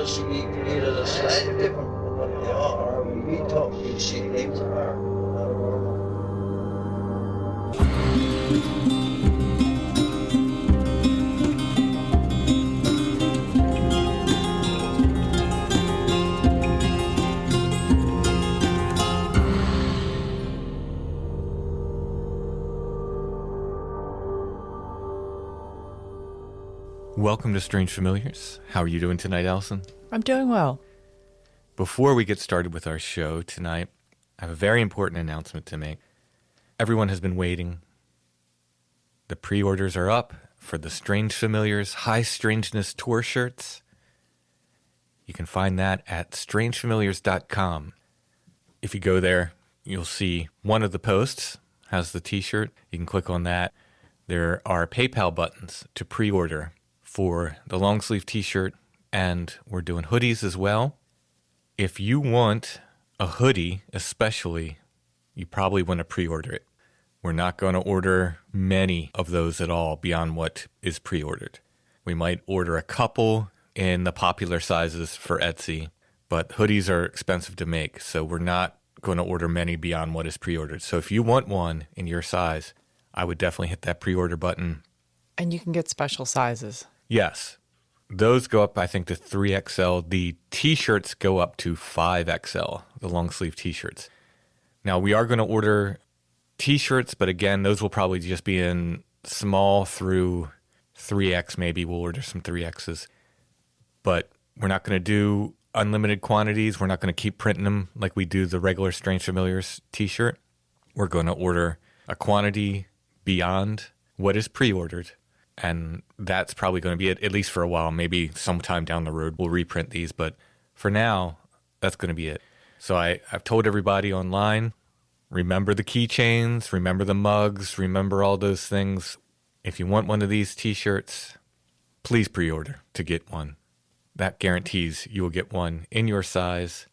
just eat as a snack. It's different from what they are. We talk, we see names are not normal. Welcome to Strange Familiars. How are you doing tonight, Alison? I'm doing well. Before we get started with our show tonight, I have a very important announcement to make. Everyone has been waiting. The pre-orders are up for the Strange Familiars High Strangeness Tour shirts. You can find that at strangefamiliars.com. If you go there, you'll see one of the posts has the t-shirt. You can click on that. There are PayPal buttons to pre-order for the long sleeve t-shirt, and we're doing hoodies as well. If you want a hoodie especially, you probably want to pre-order it. We're not going to order many of those at all beyond what is pre-ordered. We might order a couple in the popular sizes for Etsy, but hoodies are expensive to make, so we're not going to order many beyond what is pre-ordered. So if you want one in your size, I would definitely hit that pre-order button. And you can get special sizes. Yes. Those go up, I think, to 3XL. The T-shirts go up to 5XL, the long-sleeve T-shirts. Now, we are going to order T-shirts, but again, those will probably just be in small through 3X maybe. We'll order some 3Xs. But we're not going to do unlimited quantities. We're not going to keep printing them like we do the regular Strange Familiars T-shirt. We're going to order a quantity beyond what is pre-ordered. And that's probably going to be it, at least for a while. Maybe sometime down the road we'll reprint these, but for now, that's going to be it. So I've told everybody online, remember the keychains, remember the mugs, remember all those things. If you want one of these t-shirts, please pre-order to get one. That guarantees you will get one in your size.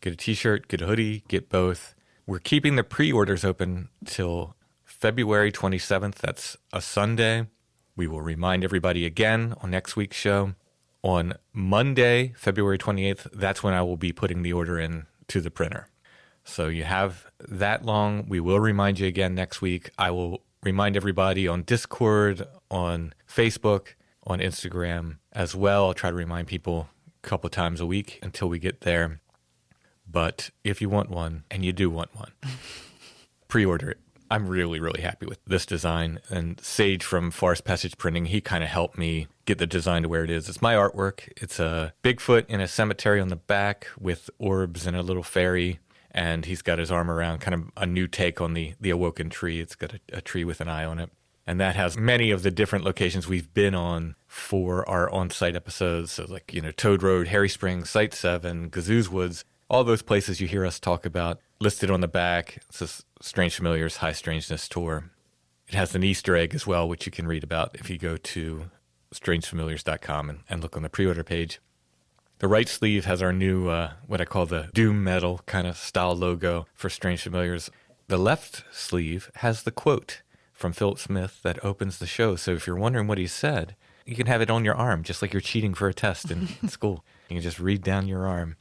Get a t-shirt, get a hoodie, get both. We're keeping the pre-orders open till February 27th. That's a Sunday. We will remind everybody again on next week's show. On Monday, February 28th, that's when I will be putting the order in to the printer. So you have that long. We will remind you again next week. I will remind everybody on Discord, on Facebook, on Instagram as well. I'll try to remind people a couple times a week until we get there. But if you want one, and you do want one, pre-order it. I'm really, really happy with this design. And Sage from Forest Passage Printing, he kind of helped me get the design to where it is. It's my artwork. It's a Bigfoot in a cemetery on the back with orbs and a little fairy. And he's got his arm around, kind of a new take on the awoken tree. It's got a tree with an eye on it. And that has many of the different locations we've been on for our on-site episodes. So like, Toad Road, Harry Springs, Site 7, Gazoo's Woods, all those places you hear us talk about listed on the back. It says Strange Familiars High Strangeness Tour. It has an Easter egg as well, which you can read about if you go to strangefamiliars.com and look on the pre-order page. The right sleeve has our new, what I call the doom metal kind of style logo for Strange Familiars. The left sleeve has the quote from Philip Smith that opens the show. So if you're wondering what he said, you can have it on your arm, just like you're cheating for a test in school. You can just read down your arm.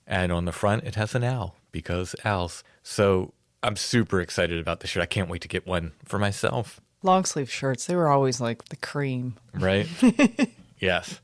And on the front, it has an owl, because owls. So I'm super excited about the shirt. I can't wait to get one for myself. Long sleeve shirts, they were always like the cream. Right? Yes.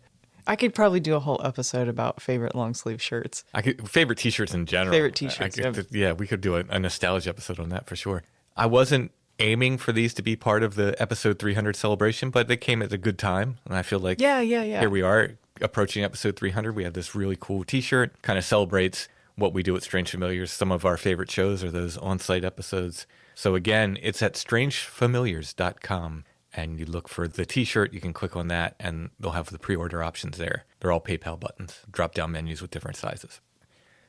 I could probably do a whole episode about favorite long sleeve shirts. Favorite t-shirts in general. Favorite t-shirts, yeah. We could do a nostalgia episode on that for sure. I wasn't aiming for these to be part of the episode 300 celebration, but they came at a good time. And I feel like here we are approaching episode 300. We have this really cool t-shirt, kind of celebrates what we do at Strange Familiars. Some of our favorite shows are those on-site episodes. So again, it's at strangefamiliars.com, and you look for the t-shirt. You can click on that, and they'll have the pre-order options there. They're all PayPal buttons, drop-down menus with different sizes.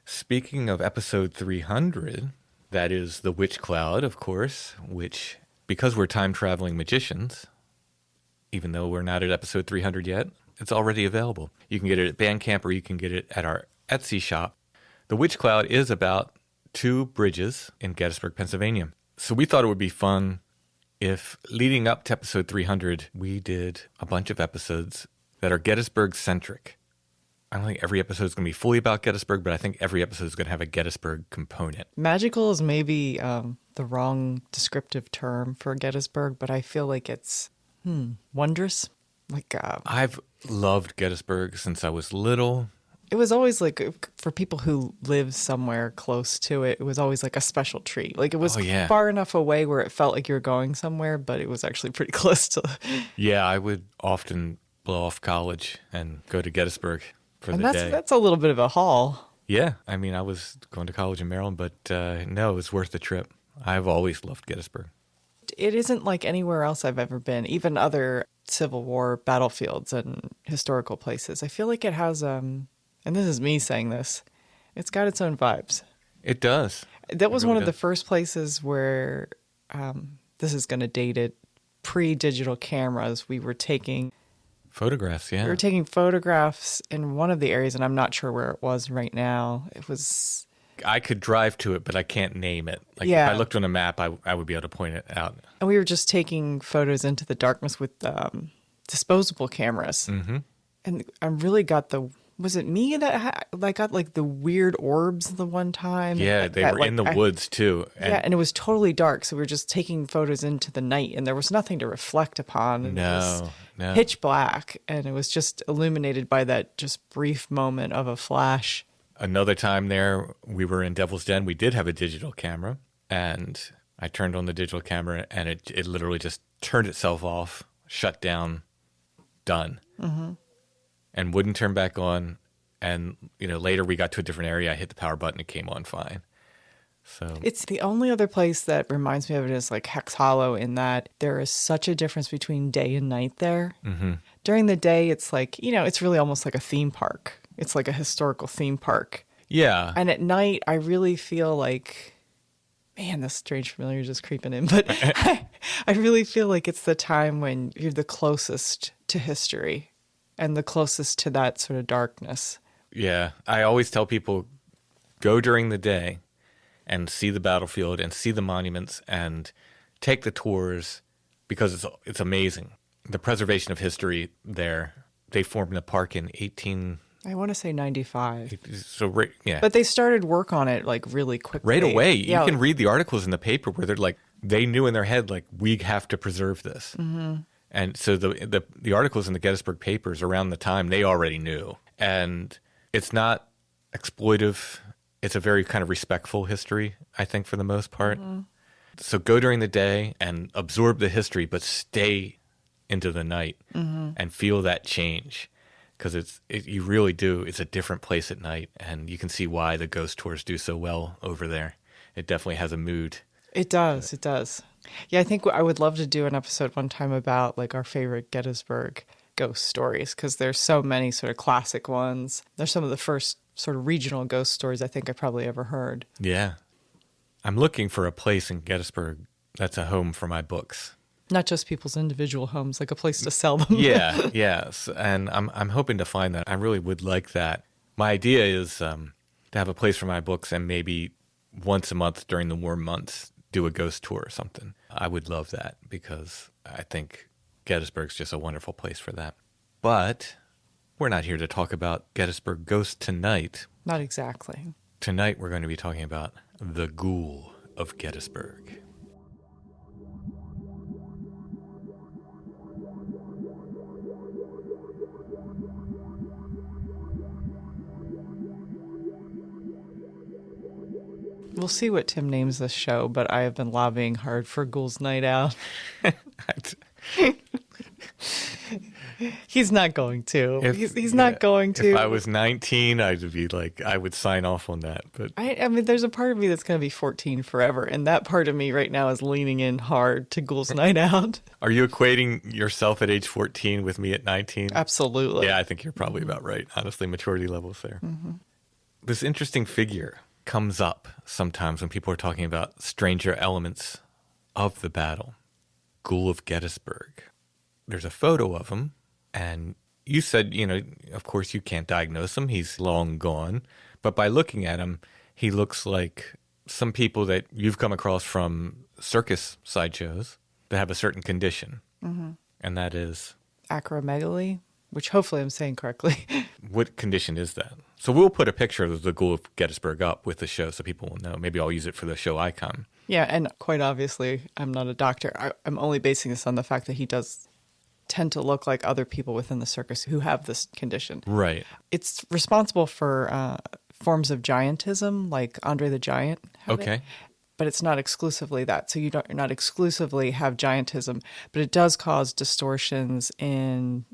Speaking of episode 300, that is the Witch Cloud, of course, which, because we're time-traveling magicians, even though we're not at episode 300 yet, it's already available. You can get it at Bandcamp, or you can get it at our Etsy shop. The Witch Cloud is about 2 bridges in Gettysburg, Pennsylvania. So we thought it would be fun if, leading up to episode 300, we did a bunch of episodes that are Gettysburg-centric. I don't think every episode is going to be fully about Gettysburg, but I think every episode is going to have a Gettysburg component. Magical is maybe the wrong descriptive term for Gettysburg, but I feel like it's wondrous. Like I've loved Gettysburg since I was little. it was always like, for people who live somewhere close to it, it was always like a special treat. Like it was far enough away where it felt like you were going somewhere, but it was actually pretty close to. Yeah, I would often blow off college and go to Gettysburg for the day. That's a little bit of a haul. Yeah, I mean, I was going to college in Maryland, but no, it was worth the trip. I've always loved Gettysburg. It isn't like anywhere else I've ever been, even other Civil War battlefields and historical places. I feel like it has, and this is me saying this, it's got its own vibes. It does. That was one of the first places where, this is going to date it, pre-digital cameras, we were taking photographs, yeah. We were taking photographs in one of the areas, and I'm not sure where it was right now. It was... I could drive to it, but I can't name it. Like if I looked on a map, I would be able to point it out. And we were just taking photos into the darkness with disposable cameras. Mm-hmm. And I really got the... Was it me that got like the weird orbs the one time? Yeah, they were in the woods too. And it was totally dark, so we were just taking photos into the night, and there was nothing to reflect upon. No. Pitch black, and it was just illuminated by that just brief moment of a flash. Another time there, we were in Devil's Den. We did have a digital camera, and I turned on the digital camera, and it literally just turned itself off, shut down, done. Mm-hmm. And wouldn't turn back on. And, later we got to a different area. I hit the power button. It came on fine. So it's the only other place that reminds me of it is like Hex Hollow, in that there is such a difference between day and night there. Mm-hmm. During the day, it's like, it's really almost like a theme park. It's like a historical theme park. Yeah. And at night, I really feel like, man, this strange familiar just creeping in. But I really feel like it's the time when you're the closest to history. And the closest to that sort of darkness. Yeah. I always tell people, go during the day and see the battlefield and see the monuments and take the tours, because it's amazing. The preservation of history there. They formed the park in I want to say 95. So, yeah. But they started work on it like really quickly. Right away. Yeah. You can read the articles in the paper where they're like, they knew in their head, like, we have to preserve this. Mm-hmm. And so the articles in the Gettysburg papers around the time, they already knew. And it's not exploitive. It's a very kind of respectful history, I think, for the most part. Mm-hmm. So go during the day and absorb the history, but stay into the night and feel that change. Because you really do. It's a different place at night. And you can see why the ghost tours do so well over there. It definitely has a mood. It does. It does. Yeah, I think I would love to do an episode one time about like our favorite Gettysburg ghost stories, because there's so many sort of classic ones. They're some of the first sort of regional ghost stories I think I probably ever heard. Yeah. I'm looking for a place in Gettysburg that's a home for my books. Not just people's individual homes, like a place to sell them. Yeah, yes. And I'm hoping to find that. I really would like that. My idea is to have a place for my books, and maybe once a month during the warm months, do a ghost tour or something. I would love that, because I think Gettysburg's just a wonderful place for that. But we're not here to talk about Gettysburg ghosts tonight. Not exactly. Tonight we're going to be talking about the Ghoul of Gettysburg. We'll see what Tim names this show, but I have been lobbying hard for Ghoul's Night Out. He's not going to. He's not going to. If I was 19, I'd be like, I would sign off on that. But I mean, there's a part of me that's going to be 14 forever, and that part of me right now is leaning in hard to Ghoul's Night Out. Are you equating yourself at age 14 with me at 19? Absolutely. Yeah, I think you're probably about right. Honestly, maturity levels there. Mm-hmm. This interesting figure comes up sometimes when people are talking about stranger elements of the battle. Ghoul of Gettysburg. There's a photo of him, and you said, of course you can't diagnose him. He's long gone. But by looking at him, he looks like some people that you've come across from circus sideshows that have a certain condition. Mm-hmm. And that is? Acromegaly? which hopefully I'm saying correctly. What condition is that? So we'll put a picture of the Ghoul of Gettysburg up with the show so people will know. Maybe I'll use it for the show icon. Yeah, and quite obviously, I'm not a doctor. I'm only basing this on the fact that he does tend to look like other people within the circus who have this condition. Right. It's responsible for forms of giantism, like Andre the Giant had it, but it's not exclusively that. So you're not exclusively have giantism, but it does cause distortions in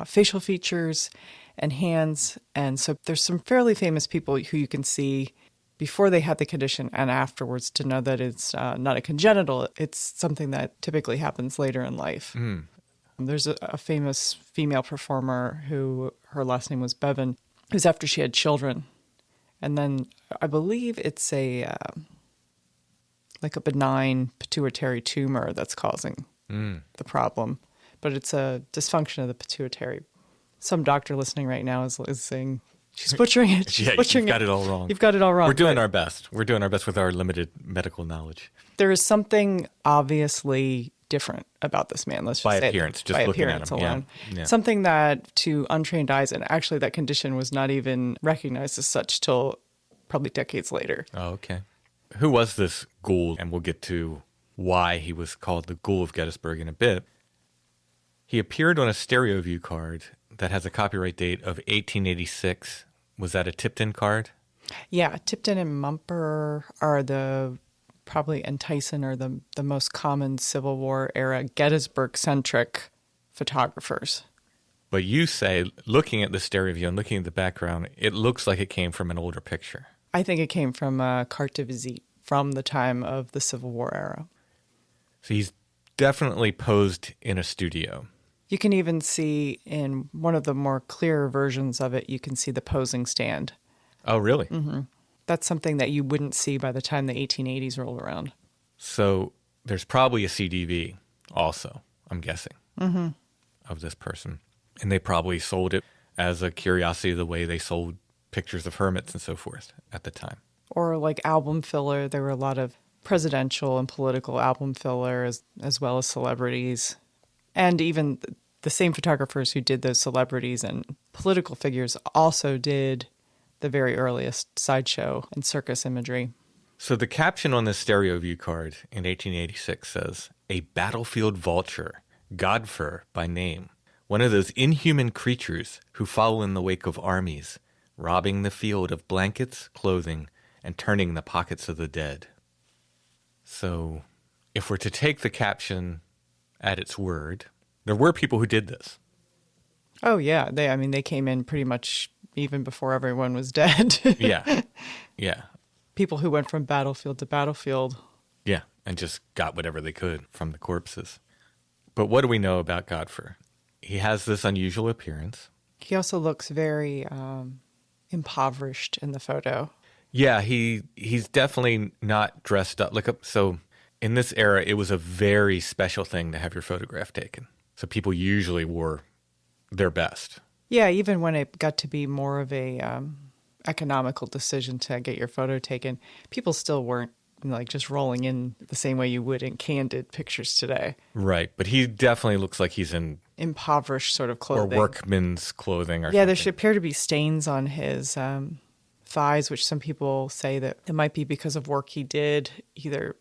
facial features and hands. And so there's some fairly famous people who you can see before they had the condition and afterwards to know that it's not a congenital. It's something that typically happens later in life. There's a famous female performer who her last name was Bevan, who's after she had children. And then I believe it's like a benign pituitary tumor that's causing the problem. But it's a dysfunction of the pituitary. Some doctor listening right now is saying, she's butchering it. She's butchering you've got it all wrong. You've got it all wrong. We're doing our best. We're doing our best with our limited medical knowledge. There is something obviously different about this man. Let's just By say appearance, just by looking at appearance him. alone. Yeah. Something that to untrained eyes, and actually that condition was not even recognized as such till probably decades later. Oh, okay. Who was this ghoul? And we'll get to why he was called the Ghoul of Gettysburg in a bit. He appeared on a stereoview card that has a copyright date of 1886. Was that a Tipton card? Yeah, Tipton and Mumper are and Tyson are the most common Civil War era Gettysburg-centric photographers. But you say, looking at the stereoview and looking at the background, it looks like it came from an older picture. I think it came from a carte de visite from the time of the Civil War era. So he's definitely posed in a studio. You can even see in one of the more clearer versions of it, you can see the posing stand. Oh, really? Mm-hmm. That's something that you wouldn't see by the time the 1880s rolled around. So there's probably a CDV also, I'm guessing, of this person. And they probably sold it as a curiosity the way they sold pictures of hermits and so forth at the time. Or like album filler. There were a lot of presidential and political album filler as well as celebrities. And even the same photographers who did those celebrities and political figures also did the very earliest sideshow and circus imagery. So the caption on this stereoview card in 1886 says, "A battlefield vulture, Godfor by name, one of those inhuman creatures who follow in the wake of armies, robbing the field of blankets, clothing, and turning the pockets of the dead." So if we're to take the caption at its word, there were people who did this. Oh, yeah. They came in pretty much even before everyone was dead. Yeah. People who went from battlefield to battlefield. Yeah, and just got whatever they could from the corpses. But what do we know about Godfor? He has this unusual appearance. He also looks very impoverished in the photo. Yeah, he's definitely not dressed up. So in this era, it was a very special thing to have your photograph taken. So people usually wore their best. Yeah, even when it got to be more of a economical decision to get your photo taken, people still weren't like just rolling in the same way you would in candid pictures today. Right, but he definitely looks like he's in impoverished sort of clothing. Or workman's clothing or Yeah, something. there should appear to be stains on his thighs, which some people say that it might be because of work he did, either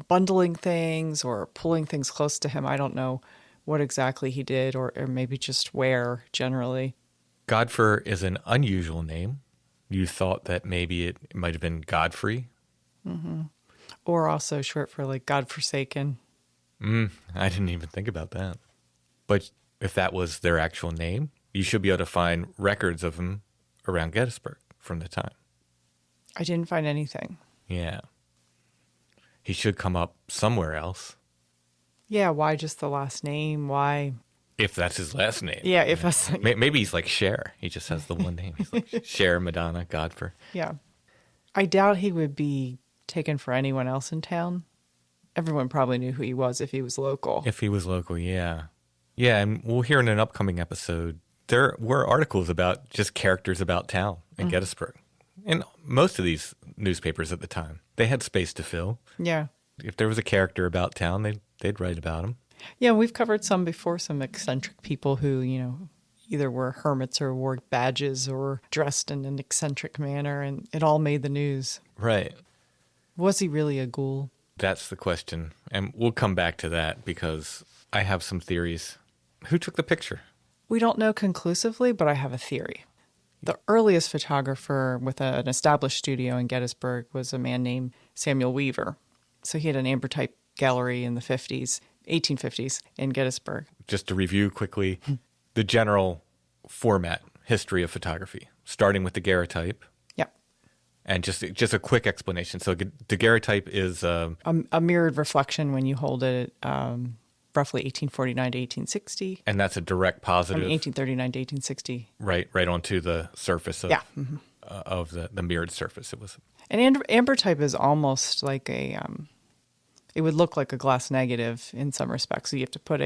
bundling things or pulling things close to him. I don't know what exactly he did, or maybe just wear generally. Godfor is an unusual name. You thought that maybe it might have been Godfrey? Mm-hmm. Or also short for like godforsaken. I didn't even think about that. But if that was their actual name, you should be able to find records of him around Gettysburg from the time. I didn't find anything. Yeah. He should come up somewhere else. Yeah, why just the last name? Why? If that's his last name. Yeah, if that's like... Maybe he's like Cher. He just has the one name. He's like Cher, Madonna, Godfor. Yeah. I doubt he would be taken for anyone else in town. Everyone probably knew who he was if he was local. If he was local, yeah. Yeah, and we'll hear in an upcoming episode, there were articles about just characters about town in Gettysburg. And most of these newspapers at the time, they had space to fill. Yeah. If there was a character about town, they'd write about him. Yeah, we've covered some before, some eccentric people who, either were hermits or wore badges or dressed in an eccentric manner, and it all made the news. Right. Was he really a ghoul? That's the question. And we'll come back to that because I have some theories. Who took the picture? We don't know conclusively, but I have a theory. The earliest photographer with an established studio in Gettysburg was a man named Samuel Weaver. So he had an Ambrotype gallery in the 1850s in Gettysburg. Just to review quickly, the general format, history of photography, starting with the Daguerreotype. Yep. And just a quick explanation. So Daguerreotype is... A mirrored reflection when you hold it roughly 1849 to 1860. And that's a direct positive. 1839 to 1860. Right onto the surface of, Yeah. Mm-hmm. Of the mirrored surface. It was. And Ambrotype is almost like it would look like a glass negative in some respects. So you have to put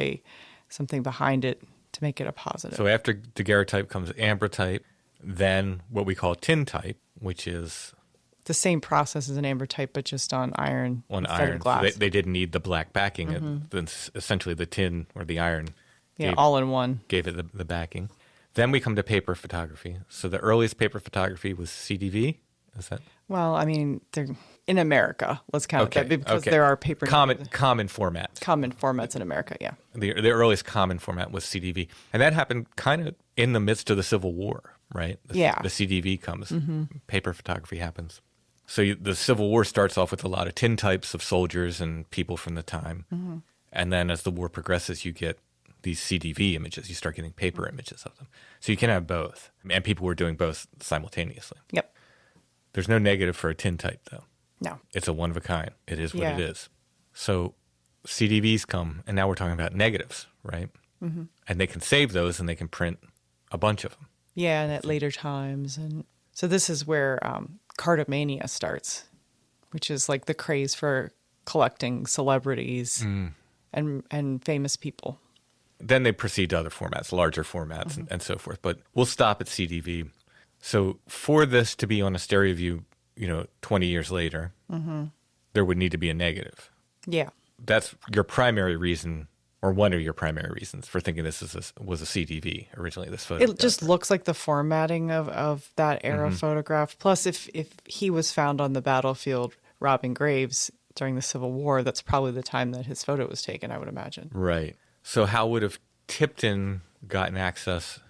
something behind it to make it a positive. So after Daguerreotype comes Ambrotype, then what we call tintype, which is the same process as an Ambrotype, but just on iron instead of glass. So they didn't need the black backing. Mm-hmm. Essentially, the tin or the iron, all in one, gave it the backing. Then we come to paper photography. So the earliest paper photography was CDV. Is that? Well, I mean, they're in America. Let's count it because there are paper common formats. Common formats in America, yeah. The earliest common format was CDV, and that happened kind of in the midst of the Civil War, right? The CDV comes. Mm-hmm. Paper photography happens. So the Civil War starts off with a lot of tintypes of soldiers and people from the time, mm-hmm. and then as the war progresses, you get these CDV images. You start getting paper images of them. So you can have both, and people were doing both simultaneously. Yep. There's no negative for a tintype, though. No. It's a one of a kind. It is what it is. So CDVs come, and now we're talking about negatives, right? Mm-hmm. And they can save those, and they can print a bunch of them. Yeah, and at later times. And so this is where cartomania starts, which is like the craze for collecting celebrities and famous people. Then they proceed to other formats, larger formats, mm-hmm. and so forth. But we'll stop at CDV. So for this to be on a stereoview, 20 years later, mm-hmm. there would need to be a negative. Yeah. That's your primary reason, or one of your primary reasons for thinking this was a CDV originally, this photo. It just looks like the formatting of that era mm-hmm. photograph. Plus, if he was found on the battlefield robbing graves during the Civil War, that's probably the time that his photo was taken, I would imagine. Right. So how would have Tipton gotten access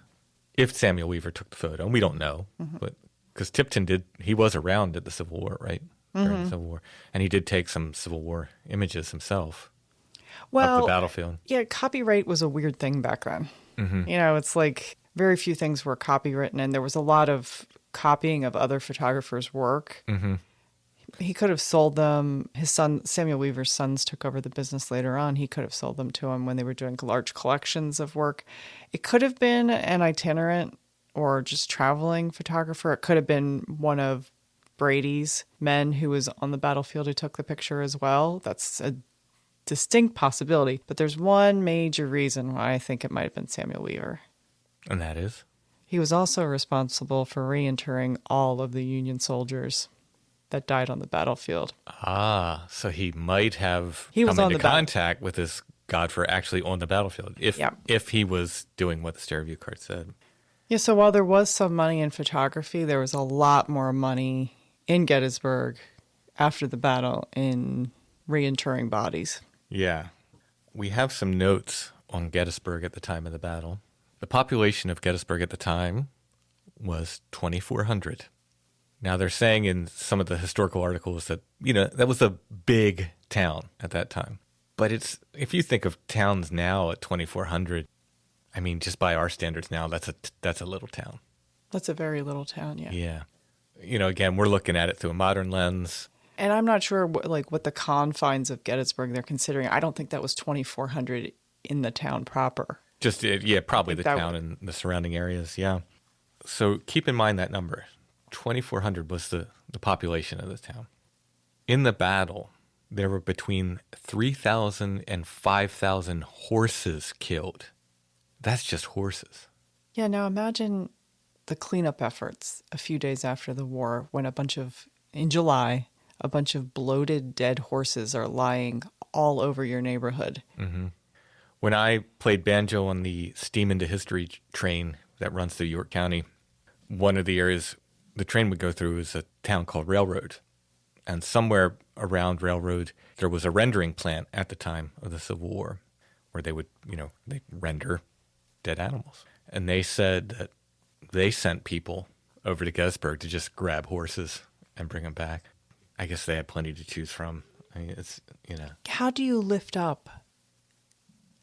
if Samuel Weaver took the photo? And we don't know, mm-hmm. but because Tipton he was around at the Civil War, right? During mm-hmm. the Civil War. And he did take some Civil War images himself of the battlefield. Yeah, copyright was a weird thing back then. Mm-hmm. It's like very few things were copywritten, and there was a lot of copying of other photographers' work. Mm-hmm. He could have sold them. His son, Samuel Weaver's sons, took over the business later on. He could have sold them to him when they were doing large collections of work. It could have been an itinerant or just traveling photographer. It could have been one of Brady's men who was on the battlefield who took the picture as well. That's a distinct possibility. But there's one major reason why I think it might have been Samuel Weaver. And that is? He was also responsible for reinterring all of the Union soldiers that died on the battlefield. Ah, so he might have come into contact with this Godfor actually on the battlefield if he was doing what the stereoview card said. Yeah, so while there was some money in photography, there was a lot more money in Gettysburg after the battle in reinterring bodies. Yeah. We have some notes on Gettysburg at the time of the battle. The population of Gettysburg at the time was 2,400. Now, they're saying in some of the historical articles that, that was a big town at that time. But if you think of towns now at 2,400, I mean, just by our standards now, that's a little town. That's a very little town, yeah. Yeah. Again, we're looking at it through a modern lens. And I'm not sure what the confines of Gettysburg they're considering. I don't think that was 2,400 in the town proper. Probably the town and the surrounding areas, yeah. So keep in mind that number. 2,400 was the population of the town. In the battle, there were between 3,000 and 5,000 horses killed. That's just horses. Yeah, now imagine the cleanup efforts a few days after the war when in July, a bunch of bloated dead horses are lying all over your neighborhood. Mm-hmm. When I played banjo on the Steam into History train that runs through York County. One of the areas the train would go through is a town called Railroad. And somewhere around Railroad, there was a rendering plant at the time of the Civil War where they would, they render dead animals. And they said that they sent people over to Gettysburg to just grab horses and bring them back. I guess they had plenty to choose from. I mean, it's. How do you lift up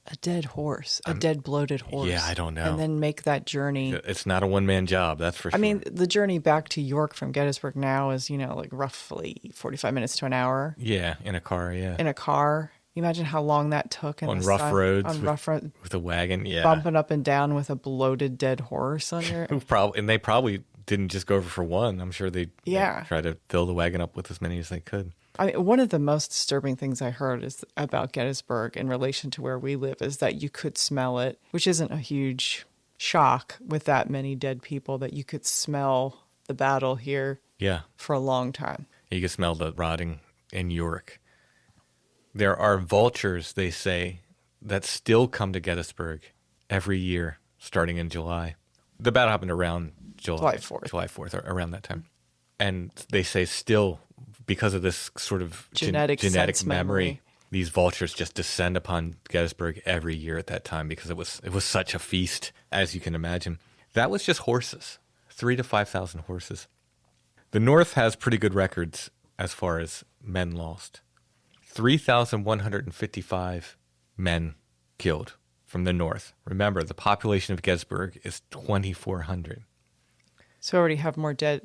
a dead horse, a dead bloated horse? Yeah, I don't know. And then make that journey. It's not a one-man job, that's for sure. I mean, the journey back to York from Gettysburg now is, like roughly 45 minutes to an hour. Yeah, in a car, yeah. In a car. You imagine how long that took on rough roads. On rough roads. With a wagon, yeah. Bumping up and down with a bloated dead horse on your... And they probably didn't just go over for one. I'm sure they tried to fill the wagon up with as many as they could. I mean, one of the most disturbing things I heard is about Gettysburg in relation to where we live is that you could smell it, which isn't a huge shock with that many dead people, that you could smell the battle here for a long time. You could smell the rotting in York. There are vultures, they say, that still come to Gettysburg every year, starting in July. The battle happened around July 4th. July 4th, or around that time. And they say still, because of this sort of genetic memory, these vultures just descend upon Gettysburg every year at that time because it was such a feast, as you can imagine. That was just horses, 3,000 to 5,000 horses. The North has pretty good records as far as men lost. 3,155 men killed from the North. Remember, the population of Gettysburg is 2,400. So we already have more dead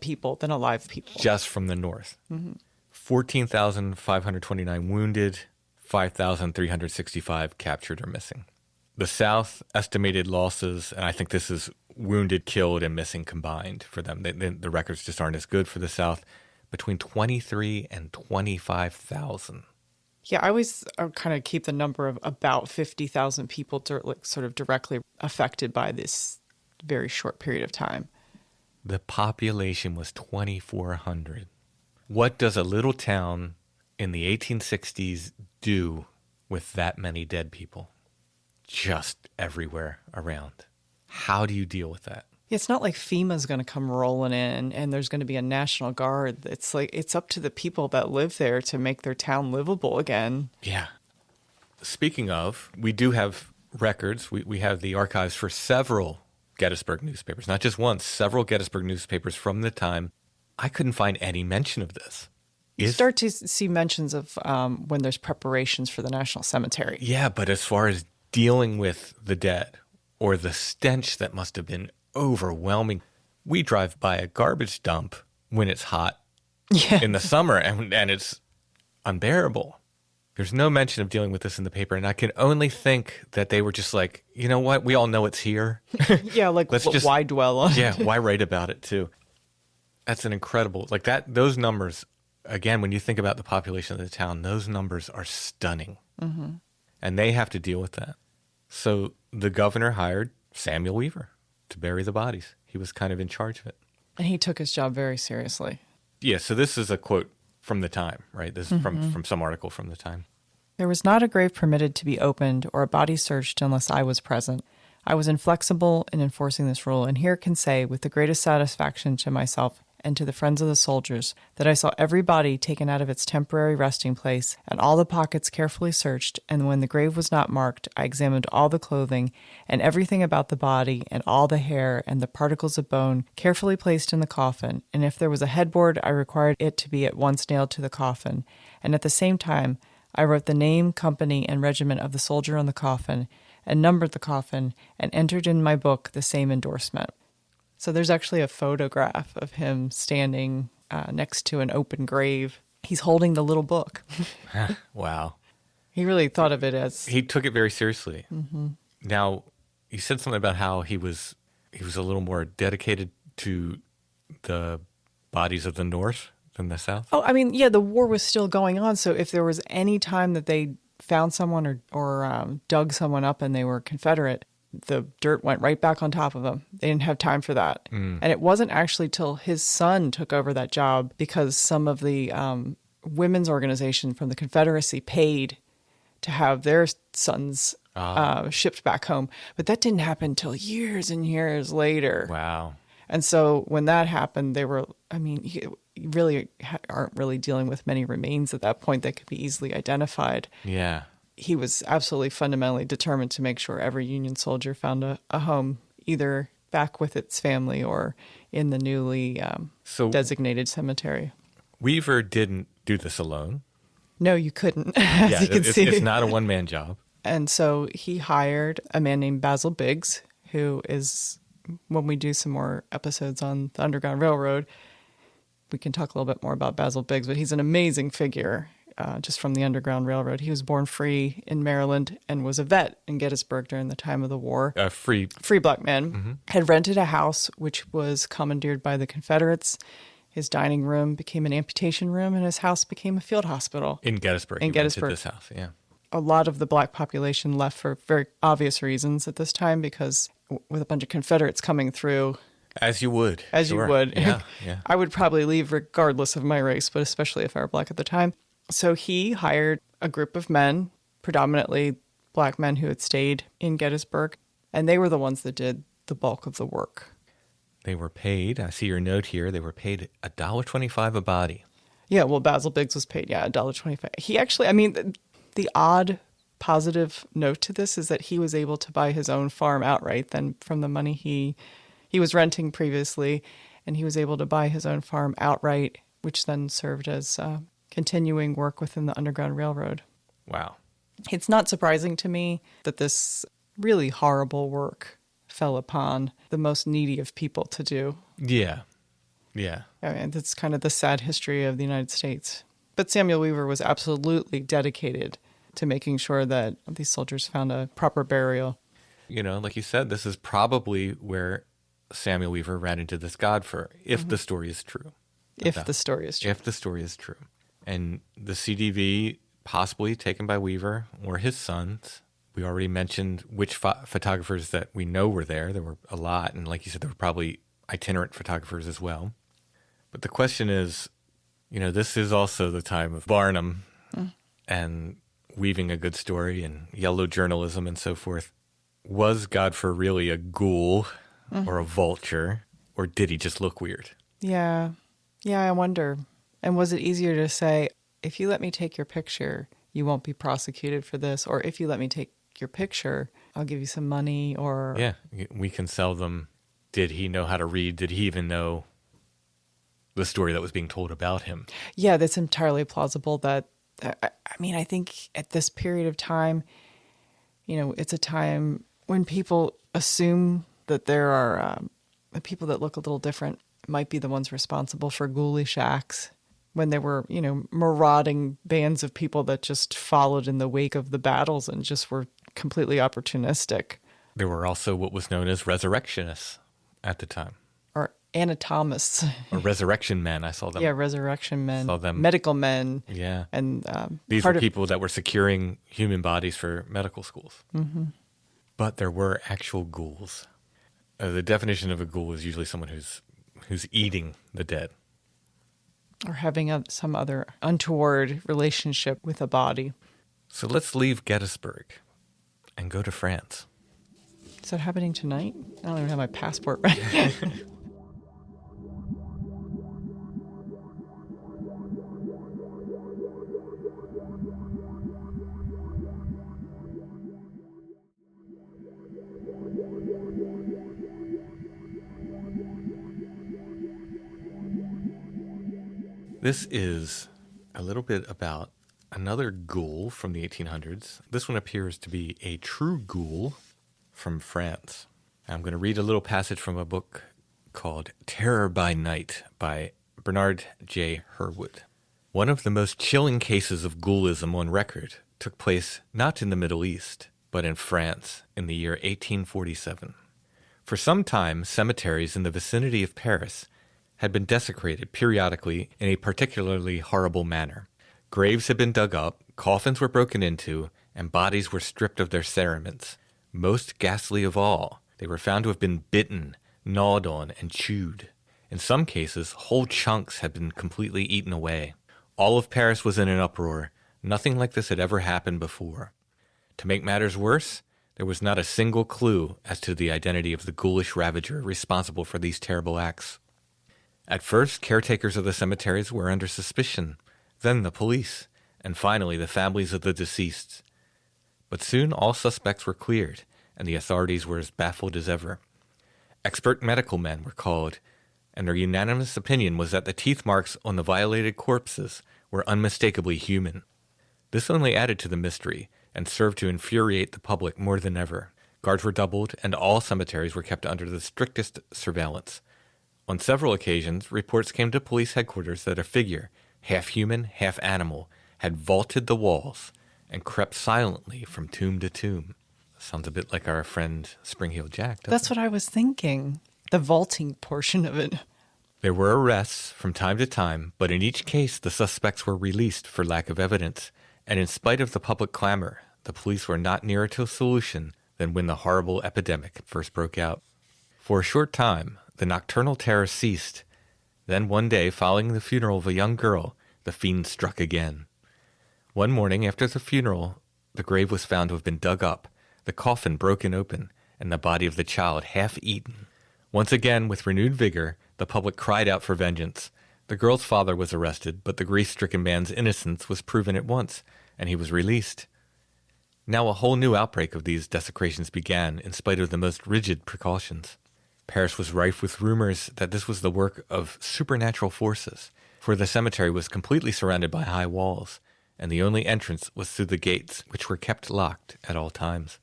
people than alive people. Just from the North. Mm-hmm. 14,529 wounded, 5,365 captured or missing. The South estimated losses, and I think this is wounded, killed, and missing combined for them. The records just aren't as good for the South. Between 23 and 25,000. Yeah, I always kind of keep the number of about 50,000 people sort of directly affected by this very short period of time. The population was 2,400. What does a little town in the 1860s do with that many dead people? Just everywhere around. How do you deal with that? It's not like FEMA's going to come rolling in and there's going to be a National Guard. It's like it's up to the people that live there to make their town livable again. Yeah. Speaking of, we do have records. We have the archives for several Gettysburg newspapers, not just one, several Gettysburg newspapers from the time. I couldn't find any mention of this. You start to see mentions of when there's preparations for the National Cemetery. Yeah, but as far as dealing with the dead or the stench that must have been overwhelming. We drive by a garbage dump when it's hot in the summer and it's unbearable. There's no mention of dealing with this in the paper, and I can only think that they were just like, you know what? We all know it's here. Yeah, like why dwell on it? Yeah, why write about it too? That's an incredible, like that. Those numbers, again, when you think about the population of the town, those numbers are stunning. Mm-hmm. And they have to deal with that. So the governor hired Samuel Weaver to bury the bodies. He was kind of in charge of it. And he took his job very seriously. Yeah, so this is a quote from the time, right? This is from some article from the time. There was not a grave permitted to be opened or a body searched unless I was present. I was inflexible in enforcing this rule, and here can say with the greatest satisfaction to myself and to the friends of the soldiers that I saw every body taken out of its temporary resting place and all the pockets carefully searched, and when the grave was not marked, I examined all the clothing and everything about the body and all the hair and the particles of bone carefully placed in the coffin, and if there was a headboard, I required it to be at once nailed to the coffin, and at the same time I wrote the name, company, and regiment of the soldier on the coffin, and numbered the coffin, and entered in my book the same endorsement. So there's actually a photograph of him standing next to an open grave. He's holding the little book. Wow. He really thought of it as... He took it very seriously. Mm-hmm. Now, you said something about how he was a little more dedicated to the bodies of the North than the South. Oh, I mean, yeah, the war was still going on. So if there was any time that they found someone or dug someone up and they were Confederate, the dirt went right back on top of them. They didn't have time for that. Mm. And it wasn't actually till his son took over that job because some of the women's organization from the Confederacy paid to have their sons shipped back home. But that didn't happen until years and years later. Wow. And so when that happened, they were, I mean, you really aren't really dealing with many remains at that point that could be easily identified. Yeah. He was absolutely fundamentally determined to make sure every Union soldier found a home, either back with its family or in the newly designated cemetery. Weaver didn't do this alone. No, you couldn't, as Yeah, you can see. it's not a one-man job. And so he hired a man named Basil Biggs, who is, when we do some more episodes on the Underground Railroad, we can talk a little bit more about Basil Biggs, but he's an amazing figure just from the Underground Railroad. He was born free in Maryland and was a vet in Gettysburg during the time of the war. Free Black man. Had rented a house, which was commandeered by the Confederates. His dining room became an amputation room, and his house became a field hospital. in Gettysburg. In He Gettysburg. rented this house, yeah. A lot of the black population left for very obvious reasons at this time, because with a bunch of Confederates coming through, As you would. as Sure. you would, Yeah, yeah. I would probably leave regardless of my race, but especially if I were black at the time. So he hired a group of men, predominantly black men who had stayed in Gettysburg, and they were the ones that did the bulk of the work. They were paid, I see your note here, they were paid $1.25 a body. Yeah, well, Basil Biggs was paid, $1.25. He actually, I mean, the odd positive note to this is that he was able to buy his own farm outright then from the money he was renting previously, and he was able to buy his own farm outright, which then served as continuing work within the Underground Railroad. Wow. It's not surprising to me that this really horrible work fell upon the most needy of people to do. Yeah. Yeah. I mean, that's kind of the sad history of the United States. But Samuel Weaver was absolutely dedicated to making sure that these soldiers found a proper burial. You know, like you said, this is probably where Samuel Weaver ran into this Godfor, if the story is true. If the story is true. If the story is true. And the CDV possibly taken by Weaver or his sons. We already mentioned which photographers that we know were there. There were a lot. And like you said, there were probably itinerant photographers as well. But the question is, you know, this is also the time of Barnum and weaving a good story and yellow journalism and so forth. Was Godfor really a ghoul or a vulture, or did he just look weird? Yeah. Yeah, I wonder. And was it easier to say, if you let me take your picture, you won't be prosecuted for this, or if you let me take your picture, I'll give you some money, or... Yeah, we can sell them. Did he know how to read? Did he even know the story that was being told about him? Yeah, that's entirely plausible. I mean, I think at this period of time, you know, it's a time when people assume that there are people that look a little different might be the ones responsible for ghoulish acts, when there were, you know, marauding bands of people that just followed in the wake of the battles and just were completely opportunistic. There were also what was known as resurrectionists at the time. Or anatomists. Or resurrection men, I saw them. Yeah, resurrection men. Saw them. Medical men. Yeah. And these were people that were securing human bodies for medical schools. Mm-hmm. But there were actual ghouls. The definition of a ghoul is usually someone who's eating the dead. Or having some other untoward relationship with a body. So let's leave Gettysburg and go to France. Is that happening tonight? I don't even have my passport right. This is a little bit about another ghoul from the 1800s. This one appears to be a true ghoul from France. I'm going to read a little passage from a book called Terror by Night by Bernard J. Herwood. One of the most chilling cases of ghoulism on record took place not in the Middle East, but in France in the year 1847. For some time, cemeteries in the vicinity of Paris had been desecrated periodically in a particularly horrible manner. Graves had been dug up, coffins were broken into, and bodies were stripped of their cerements. Most ghastly of all, they were found to have been bitten, gnawed on, and chewed. In some cases, whole chunks had been completely eaten away. All of Paris was in an uproar. Nothing like this had ever happened before. To make matters worse, There was not a single clue as to the identity of the ghoulish ravager responsible for these terrible acts. At first, caretakers of the cemeteries were under suspicion, then the police, and finally the families of the deceased. But soon all suspects were cleared, and the authorities were as baffled as ever. Expert medical men were called, and their unanimous opinion was that the teeth marks on the violated corpses were unmistakably human. This only added to the mystery, and served to infuriate the public more than ever. Guards were doubled, and all cemeteries were kept under the strictest surveillance. On several occasions, reports came to police headquarters that a figure, half human, half animal, had vaulted the walls and crept silently from tomb to tomb. Sounds a bit like our friend Spring-Heeled Jack, doesn't That's it? what I was thinking. The vaulting portion of it. There were arrests from time to time, but in each case the suspects were released for lack of evidence, and in spite of the public clamor, the police were not nearer to a solution than when the horrible epidemic first broke out. For a short time, the nocturnal terror ceased. Then one day, following the funeral of a young girl, the fiend struck again. One morning after the funeral, the grave was found to have been dug up, the coffin broken open, and the body of the child half-eaten. Once again, with renewed vigor, the public cried out for vengeance. The girl's father was arrested, but the grief-stricken man's innocence was proven at once, and he was released. Now a whole new outbreak of these desecrations began, in spite of the most rigid precautions. Paris was rife with rumors that this was the work of supernatural forces, for the cemetery was completely surrounded by high walls, and the only entrance was through the gates, which were kept locked at all times.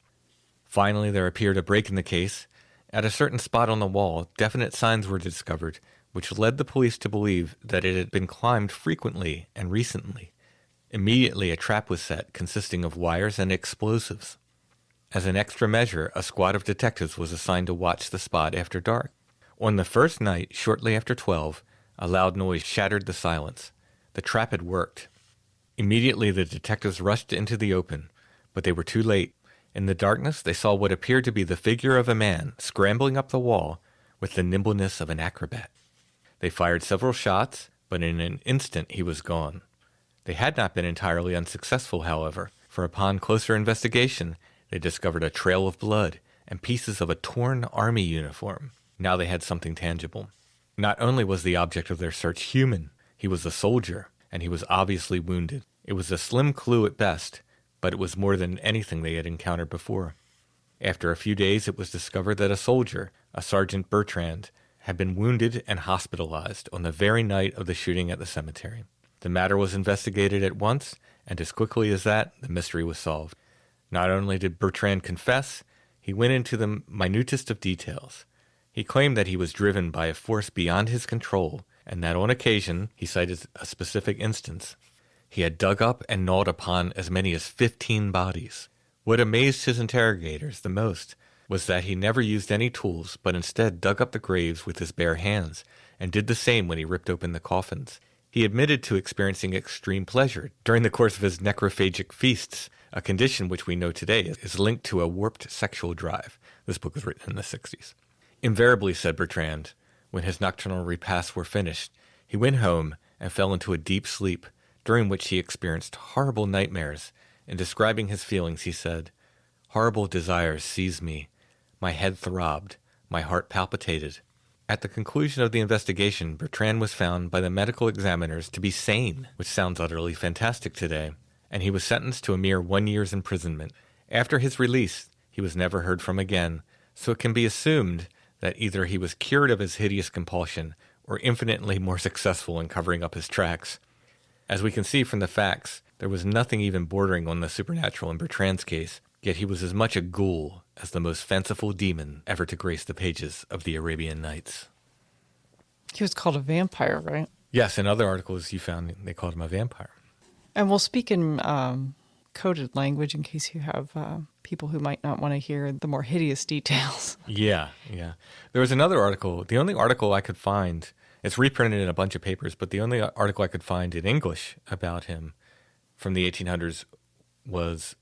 Finally, there appeared a break in the case. At a certain spot on the wall, definite signs were discovered, which led the police to believe that it had been climbed frequently and recently. Immediately, a trap was set consisting of wires and explosives. As an extra measure, a squad of detectives was assigned to watch the spot after dark. On the first night, shortly after 12, a loud noise shattered the silence. The trap had worked. Immediately, the detectives rushed into the open, but they were too late. In the darkness, they saw what appeared to be the figure of a man scrambling up the wall with the nimbleness of an acrobat. They fired several shots, but in an instant he was gone. They had not been entirely unsuccessful, however, for upon closer investigation, they discovered a trail of blood and pieces of a torn army uniform. Now they had something tangible. Not only was the object of their search human, he was a soldier, and he was obviously wounded. It was a slim clue at best, but it was more than anything they had encountered before. After a few days, it was discovered that a soldier, a Sergeant Bertrand, had been wounded and hospitalized on the very night of the shooting at the cemetery. The matter was investigated at once, and as quickly as that, the mystery was solved. Not only did Bertrand confess, he went into the minutest of details. He claimed that he was driven by a force beyond his control, and that on occasion, he cited a specific instance, he had dug up and gnawed upon as many as 15 bodies. What amazed his interrogators the most was that he never used any tools, but instead dug up the graves with his bare hands, and did the same when he ripped open the coffins. He admitted to experiencing extreme pleasure during the course of his necrophagic feasts, a condition which we know today is linked to a warped sexual drive. This book was written in the 60s. Invariably, said Bertrand, when his nocturnal repasts were finished, he went home and fell into a deep sleep, during which he experienced horrible nightmares. In describing his feelings, he said, "Horrible desires seized me. My head throbbed. My heart palpitated." At the conclusion of the investigation, Bertrand was found by the medical examiners to be sane, which sounds utterly fantastic today, and he was sentenced to a mere 1 year's imprisonment. After his release, he was never heard from again, so it can be assumed that either he was cured of his hideous compulsion or infinitely more successful in covering up his tracks. As we can see from the facts, there was nothing even bordering on the supernatural in Bertrand's case, yet he was as much a ghoul as the most fanciful demon ever to grace the pages of the Arabian Nights. He was called a vampire, right? Yes, in other articles you found they called him a vampire. And we'll speak in coded language in case you have people who might not want to hear the more hideous details. Yeah. There was another article. The only article I could find, it's reprinted in a bunch of papers, but the only article I could find in English about him from the 1800s was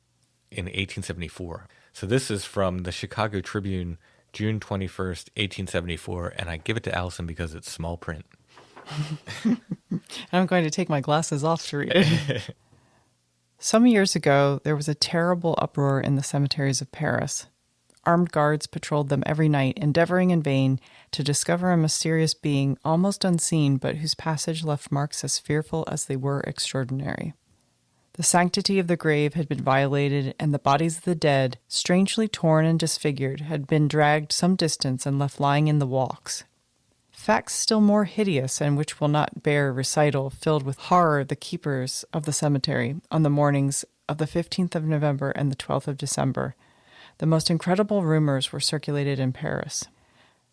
in 1874. So this is from the Chicago Tribune, June 21st, 1874, and I give it to Alison because it's small print. I'm going to take my glasses off to read it. Some years ago, there was a terrible uproar in the cemeteries of Paris. Armed guards patrolled them every night, endeavoring in vain to discover a mysterious being almost unseen, but whose passage left marks as fearful as they were extraordinary. The sanctity of the grave had been violated, and the bodies of the dead, strangely torn and disfigured, had been dragged some distance and left lying in the walks. Facts still more hideous, and which will not bear recital, filled with horror the keepers of the cemetery on the mornings of the 15th of November and the 12th of December. The most incredible rumors were circulated in Paris.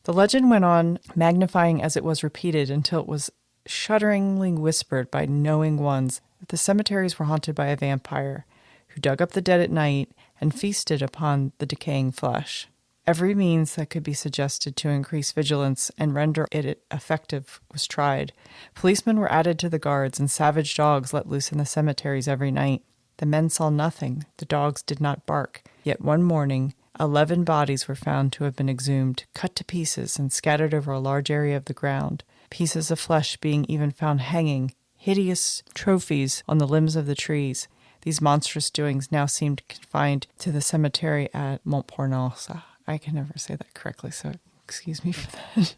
The legend went on, magnifying as it was repeated, until it was shudderingly whispered by knowing ones that the cemeteries were haunted by a vampire who dug up the dead at night and feasted upon the decaying flesh. Every means that could be suggested to increase vigilance and render it effective was tried. Policemen were added to the guards, and savage dogs let loose in the cemeteries every night. The men saw nothing, the dogs did not bark. Yet one morning, 11 bodies were found to have been exhumed, cut to pieces, and scattered over a large area of the ground, pieces of flesh being even found hanging, hideous trophies on the limbs of the trees. These monstrous doings now seemed confined to the cemetery at Montparnasse. I can never say that correctly, so excuse me for that.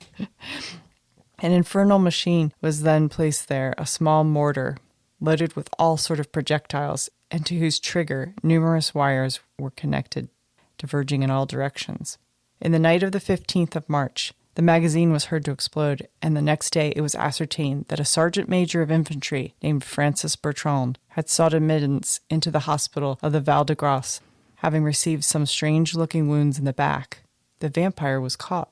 An infernal machine was then placed there, a small mortar, loaded with all sort of projectiles, and to whose trigger numerous wires were connected, diverging in all directions. In the night of the 15th of March, the magazine was heard to explode, and the next day it was ascertained that a sergeant major of infantry named Francois Bertrand had sought admittance into the hospital of the Val de Grace, having received some strange-looking wounds in the back. The vampire was caught.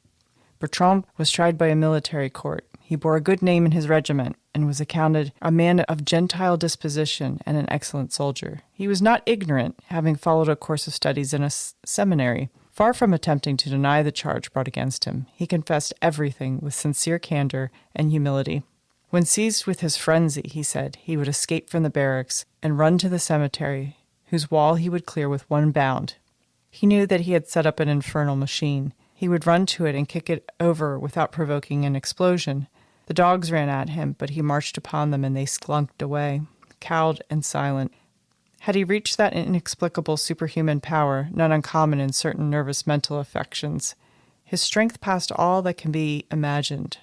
Bertrand was tried by a military court. He bore a good name in his regiment, and was accounted a man of gentile disposition and an excellent soldier. He was not ignorant, having followed a course of studies in a seminary. Far from attempting to deny the charge brought against him, he confessed everything with sincere candor and humility. When seized with his frenzy, he said, he would escape from the barracks and run to the cemetery, whose wall he would clear with one bound. He knew that he had set up an infernal machine. He would run to it and kick it over without provoking an explosion. The dogs ran at him, but he marched upon them and they slunked away, cowed and silent. Had he reached that inexplicable superhuman power, not uncommon in certain nervous mental affections, his strength passed all that can be imagined.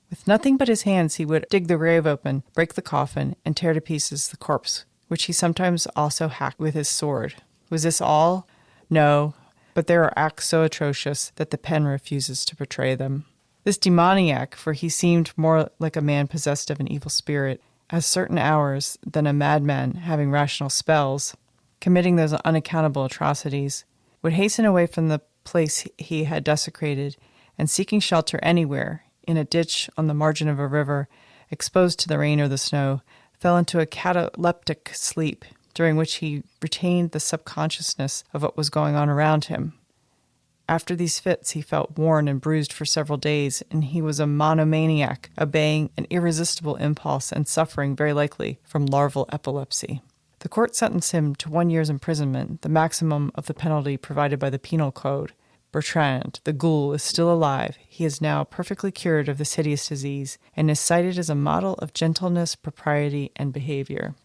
With nothing but his hands, he would dig the grave open, break the coffin, and tear to pieces the corpse, which he sometimes also hacked with his sword. Was this all? No, but there are acts so atrocious that the pen refuses to portray them. This demoniac, for he seemed more like a man possessed of an evil spirit, has certain hours than a madman having rational spells, committing those unaccountable atrocities, would hasten away from the place he had desecrated, and seeking shelter anywhere, in a ditch on the margin of a river, exposed to the rain or the snow, fell into a cataleptic sleep, during which he retained the subconsciousness of what was going on around him. After these fits, he felt worn and bruised for several days, and he was a monomaniac, obeying an irresistible impulse and suffering, very likely, from larval epilepsy. The court sentenced him to 1 year's imprisonment, the maximum of the penalty provided by the Penal Code. Bertrand, the ghoul, is still alive. He is now perfectly cured of this hideous disease, and is cited as a model of gentleness, propriety, and behavior.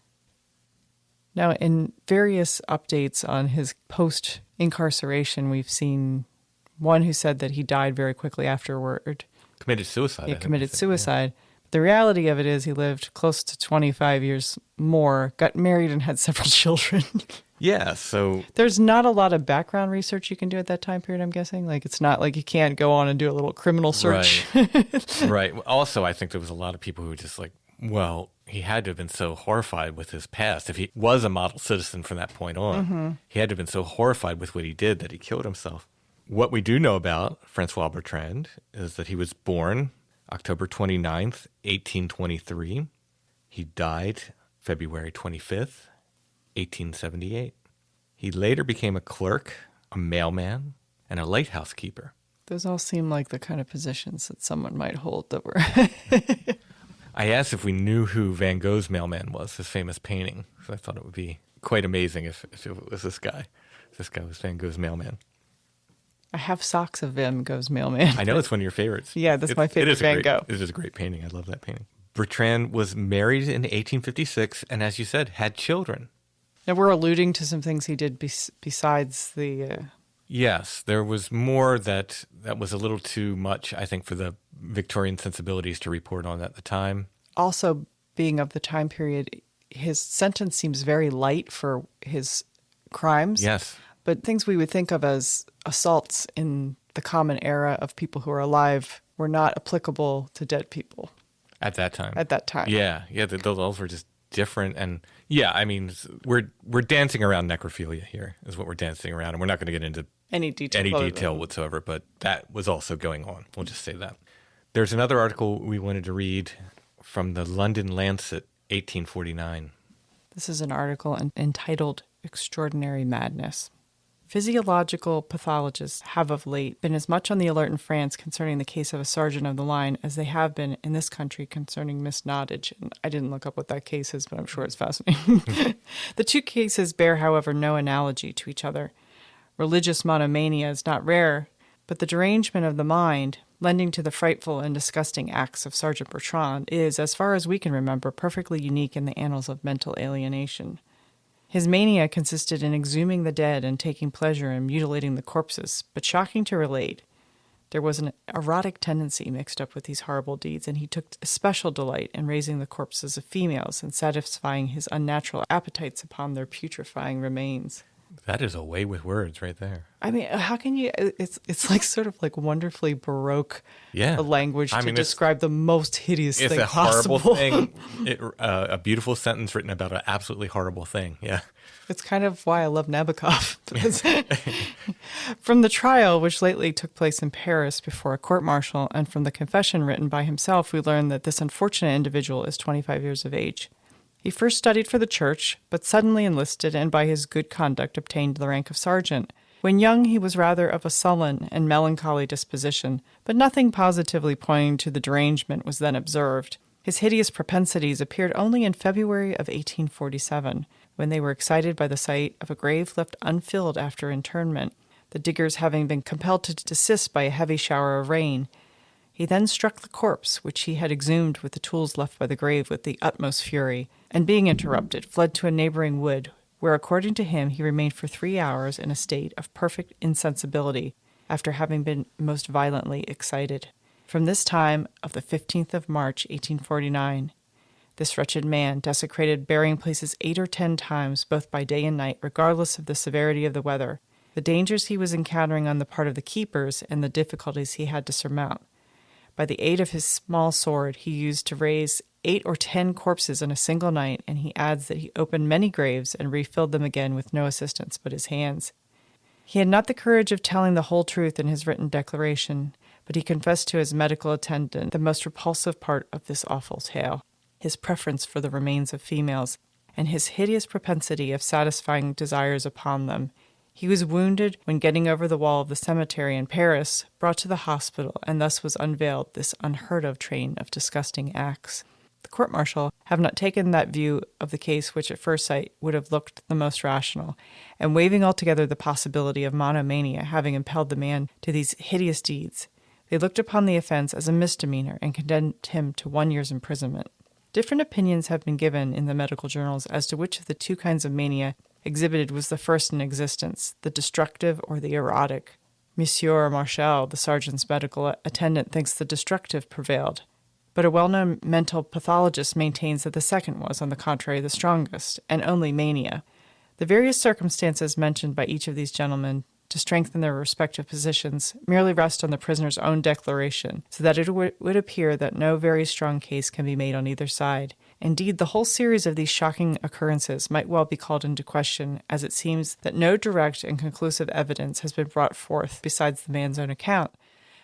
Now, in various updates on his post-incarceration, we've seen one who said that he died very quickly afterward. Committed suicide. He committed suicide. Yeah. The reality of it is he lived close to 25 years more, got married, and had several children. Yeah, so... There's not a lot of background research you can do at that time period, I'm guessing. Like, it's not like you can't go on and do a little criminal search. Right. Right. Also, I think there was a lot of people who were just like, well, he had to have been so horrified with his past. If he was a model citizen from that point on, he had to have been so horrified with what he did that he killed himself. What we do know about Francois Bertrand is that he was born October 29th, 1823. He died February 25th, 1878. He later became a clerk, a mailman, and a lighthouse keeper. Those all seem like the kind of positions that someone might hold that were... I asked if we knew who Van Gogh's mailman was, his famous painting. So I thought it would be quite amazing if it was this guy. If this guy was Van Gogh's mailman. I have socks of Van Gogh's mailman. I know it's one of your favorites. Yeah, that's my favorite Van Gogh. It is a great painting. I love that painting. Bertrand was married in 1856 and, as you said, had children. Now we're alluding to some things he did besides the... Yes, there was more that was a little too much, I think, for the Victorian sensibilities to report on at the time. Also, being of the time period, his sentence seems very light for his crimes. Yes. But things we would think of as assaults in the common era of people who are alive were not applicable to dead people. At that time. Yeah, those were just different. And yeah, I mean, we're dancing around necrophilia here is what we're dancing around. And we're not going to get into any detail whatsoever, but that was also going on. We'll just say that. There's another article we wanted to read from the London Lancet, 1849. This is an article entitled Extraordinary Madness. Physiological pathologists have of late been as much on the alert in France concerning the case of a sergeant of the line as they have been in this country concerning Miss Nottage. And I didn't look up what that case is, but I'm sure it's fascinating. The two cases bear, however, no analogy to each other. Religious monomania is not rare, but the derangement of the mind, lending to the frightful and disgusting acts of Sergeant Bertrand, is, as far as we can remember, perfectly unique in the annals of mental alienation. His mania consisted in exhuming the dead and taking pleasure in mutilating the corpses, but shocking to relate, there was an erotic tendency mixed up with these horrible deeds, and he took especial delight in raising the corpses of females and satisfying his unnatural appetites upon their putrefying remains. That is a way with words right there. I mean, how can you... It's like sort of like wonderfully Baroque language to describe the most hideous thing possible. It's a horrible thing. A beautiful sentence written about an absolutely horrible thing. Yeah. It's kind of why I love Nabokov. From the trial, which lately took place in Paris before a court-martial, and from the confession written by himself, we learn that this unfortunate individual is 25 years of age. He first studied for the church, but suddenly enlisted and by his good conduct obtained the rank of sergeant. When young, he was rather of a sullen and melancholy disposition, but nothing positively pointing to the derangement was then observed. His hideous propensities appeared only in February of 1847, when they were excited by the sight of a grave left unfilled after interment, the diggers having been compelled to desist by a heavy shower of rain. He then struck the corpse, which he had exhumed with the tools left by the grave, with the utmost fury, and being interrupted, fled to a neighboring wood, where, according to him, he remained for 3 hours in a state of perfect insensibility, after having been most violently excited. From this time of the 15th of March, 1849, this wretched man desecrated burying places 8 or 10 times, both by day and night, regardless of the severity of the weather, the dangers he was encountering on the part of the keepers, and the difficulties he had to surmount. By the aid of his small sword, he used to raise 8 or 10 corpses in a single night, and he adds that he opened many graves and refilled them again with no assistance but his hands. He had not the courage of telling the whole truth in his written declaration, but he confessed to his medical attendant the most repulsive part of this awful tale, his preference for the remains of females, and his hideous propensity of satisfying desires upon them. He was wounded when getting over the wall of the cemetery in Paris, brought to the hospital, and thus was unveiled this unheard-of train of disgusting acts. The court-martial have not taken that view of the case which at first sight would have looked the most rational, and waiving altogether the possibility of monomania having impelled the man to these hideous deeds, they looked upon the offense as a misdemeanor and condemned him to 1 year's imprisonment. Different opinions have been given in the medical journals as to which of the two kinds of mania exhibited was the first in existence, the destructive or the erotic. Monsieur Marchal, the sergeant's medical attendant, thinks the destructive prevailed, but a well-known mental pathologist maintains that the second was, on the contrary, the strongest, and only mania. The various circumstances mentioned by each of these gentlemen to strengthen their respective positions merely rest on the prisoner's own declaration, so that it would appear that no very strong case can be made on either side. Indeed, the whole series of these shocking occurrences might well be called into question, as it seems that no direct and conclusive evidence has been brought forth besides the man's own account.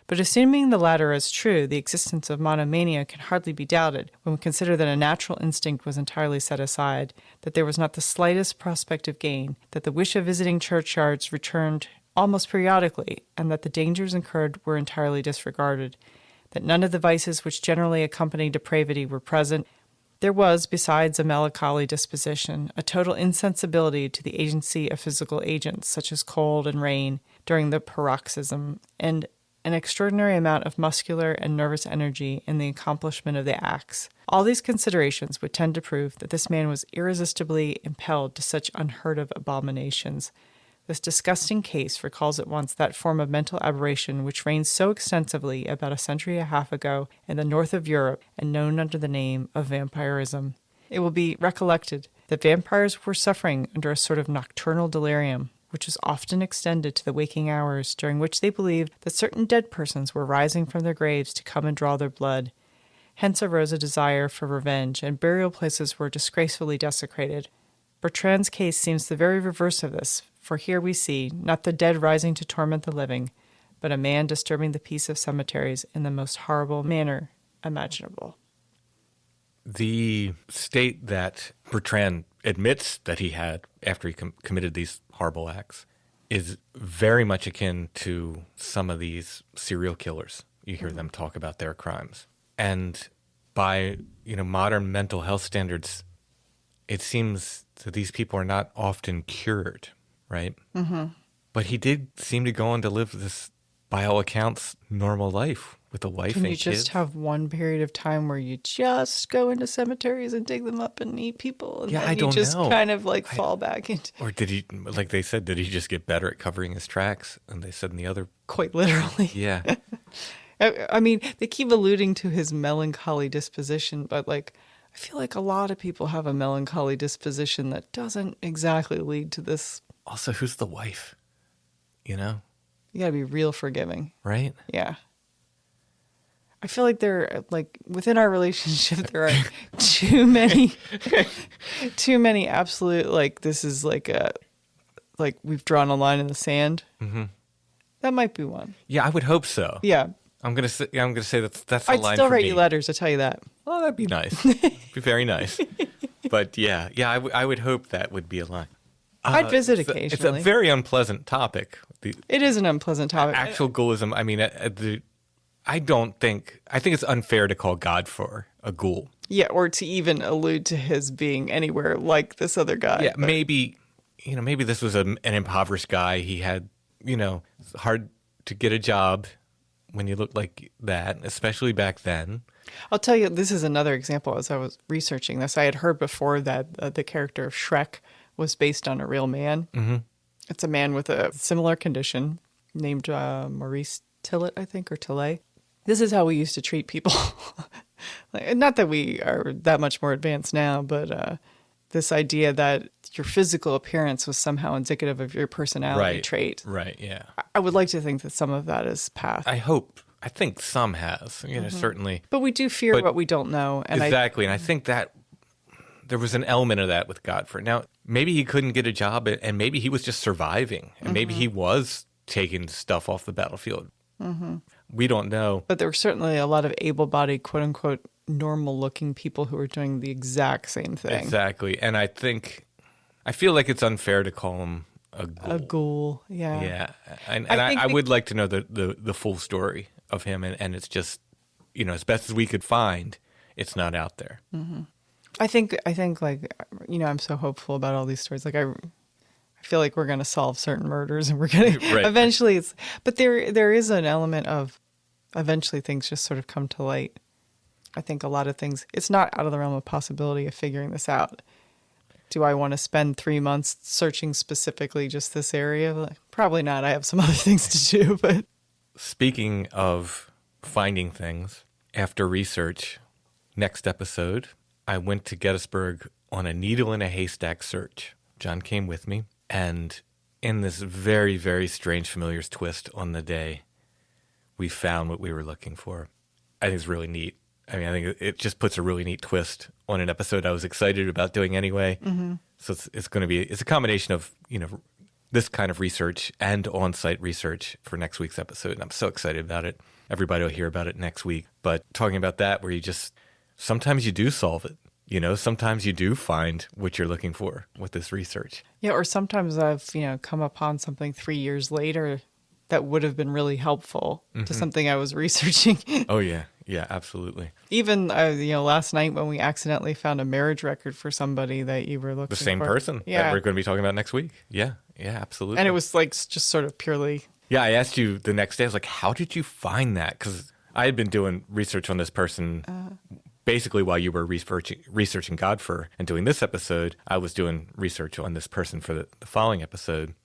But assuming the latter as true, the existence of monomania can hardly be doubted when we consider that a natural instinct was entirely set aside, that there was not the slightest prospect of gain, that the wish of visiting churchyards returned almost periodically, and that the dangers incurred were entirely disregarded, that none of the vices which generally accompany depravity were present. There was, besides a melancholy disposition, a total insensibility to the agency of physical agents, such as cold and rain, during the paroxysm, and an extraordinary amount of muscular and nervous energy in the accomplishment of the acts. All these considerations would tend to prove that this man was irresistibly impelled to such unheard of abominations. This disgusting case recalls at once that form of mental aberration which reigned so extensively about a century and a half ago in the north of Europe and known under the name of vampirism. It will be recollected that vampires were suffering under a sort of nocturnal delirium, which was often extended to the waking hours, during which they believed that certain dead persons were rising from their graves to come and draw their blood. Hence arose a desire for revenge, and burial places were disgracefully desecrated. Bertrand's case seems the very reverse of this, for here we see, not the dead rising to torment the living, but a man disturbing the peace of cemeteries in the most horrible manner imaginable. The state that Bertrand admits that he had after he committed these horrible acts is very much akin to some of these serial killers. You hear them talk about their crimes. And by, modern mental health standards, it seems that these people are not often cured, right? Mm-hmm. But he did seem to go on to live this, by all accounts, normal life with a wife and kids. Can you just have one period of time where you just go into cemeteries and dig them up and eat people? And yeah, then I don't know. You just kind of fall back into... Or did he, like they said, did he just get better at covering his tracks? And they said in the other... Quite literally. Yeah. I mean, they keep alluding to his melancholy disposition, but I feel like a lot of people have a melancholy disposition that doesn't exactly lead to this. Also, who's the wife? You gotta be real forgiving. Right? Yeah. I feel like within our relationship, there are too many absolute, this is we've drawn a line in the sand. Mm-hmm. That might be one. Yeah, I would hope so. Yeah. I'm gonna say that's a line for me. I'd still write you letters, I tell you that. Oh, that'd be nice. Be very nice. But yeah, I would hope that would be a line. I'd visit occasionally. It's a very unpleasant topic. It is an unpleasant topic. Actual ghoulism. I mean, I think it's unfair to call Godfor a ghoul. Yeah, or to even allude to his being anywhere like this other guy. Yeah, but maybe this was an impoverished guy. He had, it's hard to get a job when you look like that, especially back then. I'll tell you, this is another example. As I was researching this, I had heard before that the character of Shrek was based on a real man. Mm-hmm. It's a man with a similar condition named Maurice Tillet, I think, or Tillet. This is how we used to treat people. Not that we are that much more advanced now, but this idea that your physical appearance was somehow indicative of your personality trait. Right, yeah. I would like to think that some of that is past. I think some has, certainly. But we do fear what we don't know. And exactly, and I think that there was an element of that with Godfor. Now, maybe he couldn't get a job, and maybe he was just surviving, and maybe he was taking stuff off the battlefield. Mm-hmm. We don't know. But there were certainly a lot of able-bodied, quote-unquote, normal-looking people who were doing the exact same thing. Exactly. And I feel like it's unfair to call him a ghoul. A ghoul, yeah. Yeah. And I would like to know the full story of him, and it's just, as best as we could find, it's not out there. Mm-hmm. I think I'm so hopeful about all these stories. I feel like we're going to solve certain murders, and we're going to eventually. But there is an element of eventually things just sort of come to light. I think a lot of things. It's not out of the realm of possibility of figuring this out. Do I want to spend 3 months searching specifically just this area? Probably not. I have some other things to do. But speaking of finding things after research, next episode, I went to Gettysburg on a needle in a haystack search. John came with me, and in this very, very strange familiars twist on the day, we found what we were looking for. I think it's really neat. I mean, I think it just puts a really neat twist on an episode I was excited about doing anyway. Mm-hmm. So it's a combination of, this kind of research and on-site research for next week's episode. And I'm so excited about it. Everybody will hear about it next week. But talking about that, where sometimes you do solve it. Sometimes you do find what you're looking for with this research. Yeah, or sometimes I've, come upon something 3 years later that would have been really helpful to something I was researching. Oh, yeah. Yeah, absolutely. Even, last night when we accidentally found a marriage record for somebody that you were looking for. The same person that we're going to be talking about next week. Yeah, absolutely. And it was just sort of purely Yeah, I asked you the next day, I was like, how did you find that? Because I had been doing research on this person basically while you were researching Godfor and doing this episode. I was doing research on this person for the following episode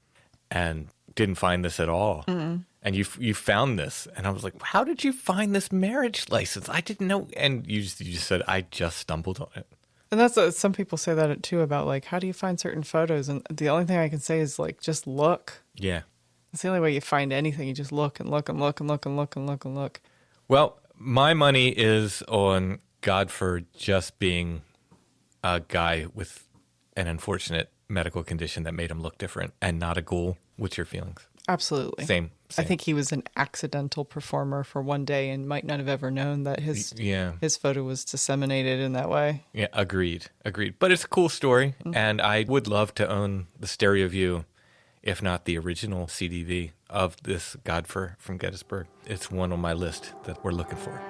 and didn't find this at all. Mm-hmm. And you found this. And I was like, how did you find this marriage license? I didn't know. And you just said, I just stumbled on it. And that's what some people say that too about, like, how do you find certain photos? And the only thing I can say is, like, just look. Yeah. It's the only way you find anything. You just look and look and look and look and look and look and look. Well, my money is on Godfor just being a guy with an unfortunate medical condition that made him look different and not a ghoul. What's your feelings? Absolutely. Same. I think he was an accidental performer for one day and might not have ever known that his photo was disseminated in that way. Yeah, agreed. But it's a cool story, and I would love to own the stereoview, if not the original CDV of this Godfor from Gettysburg. It's one on my list that we're looking for.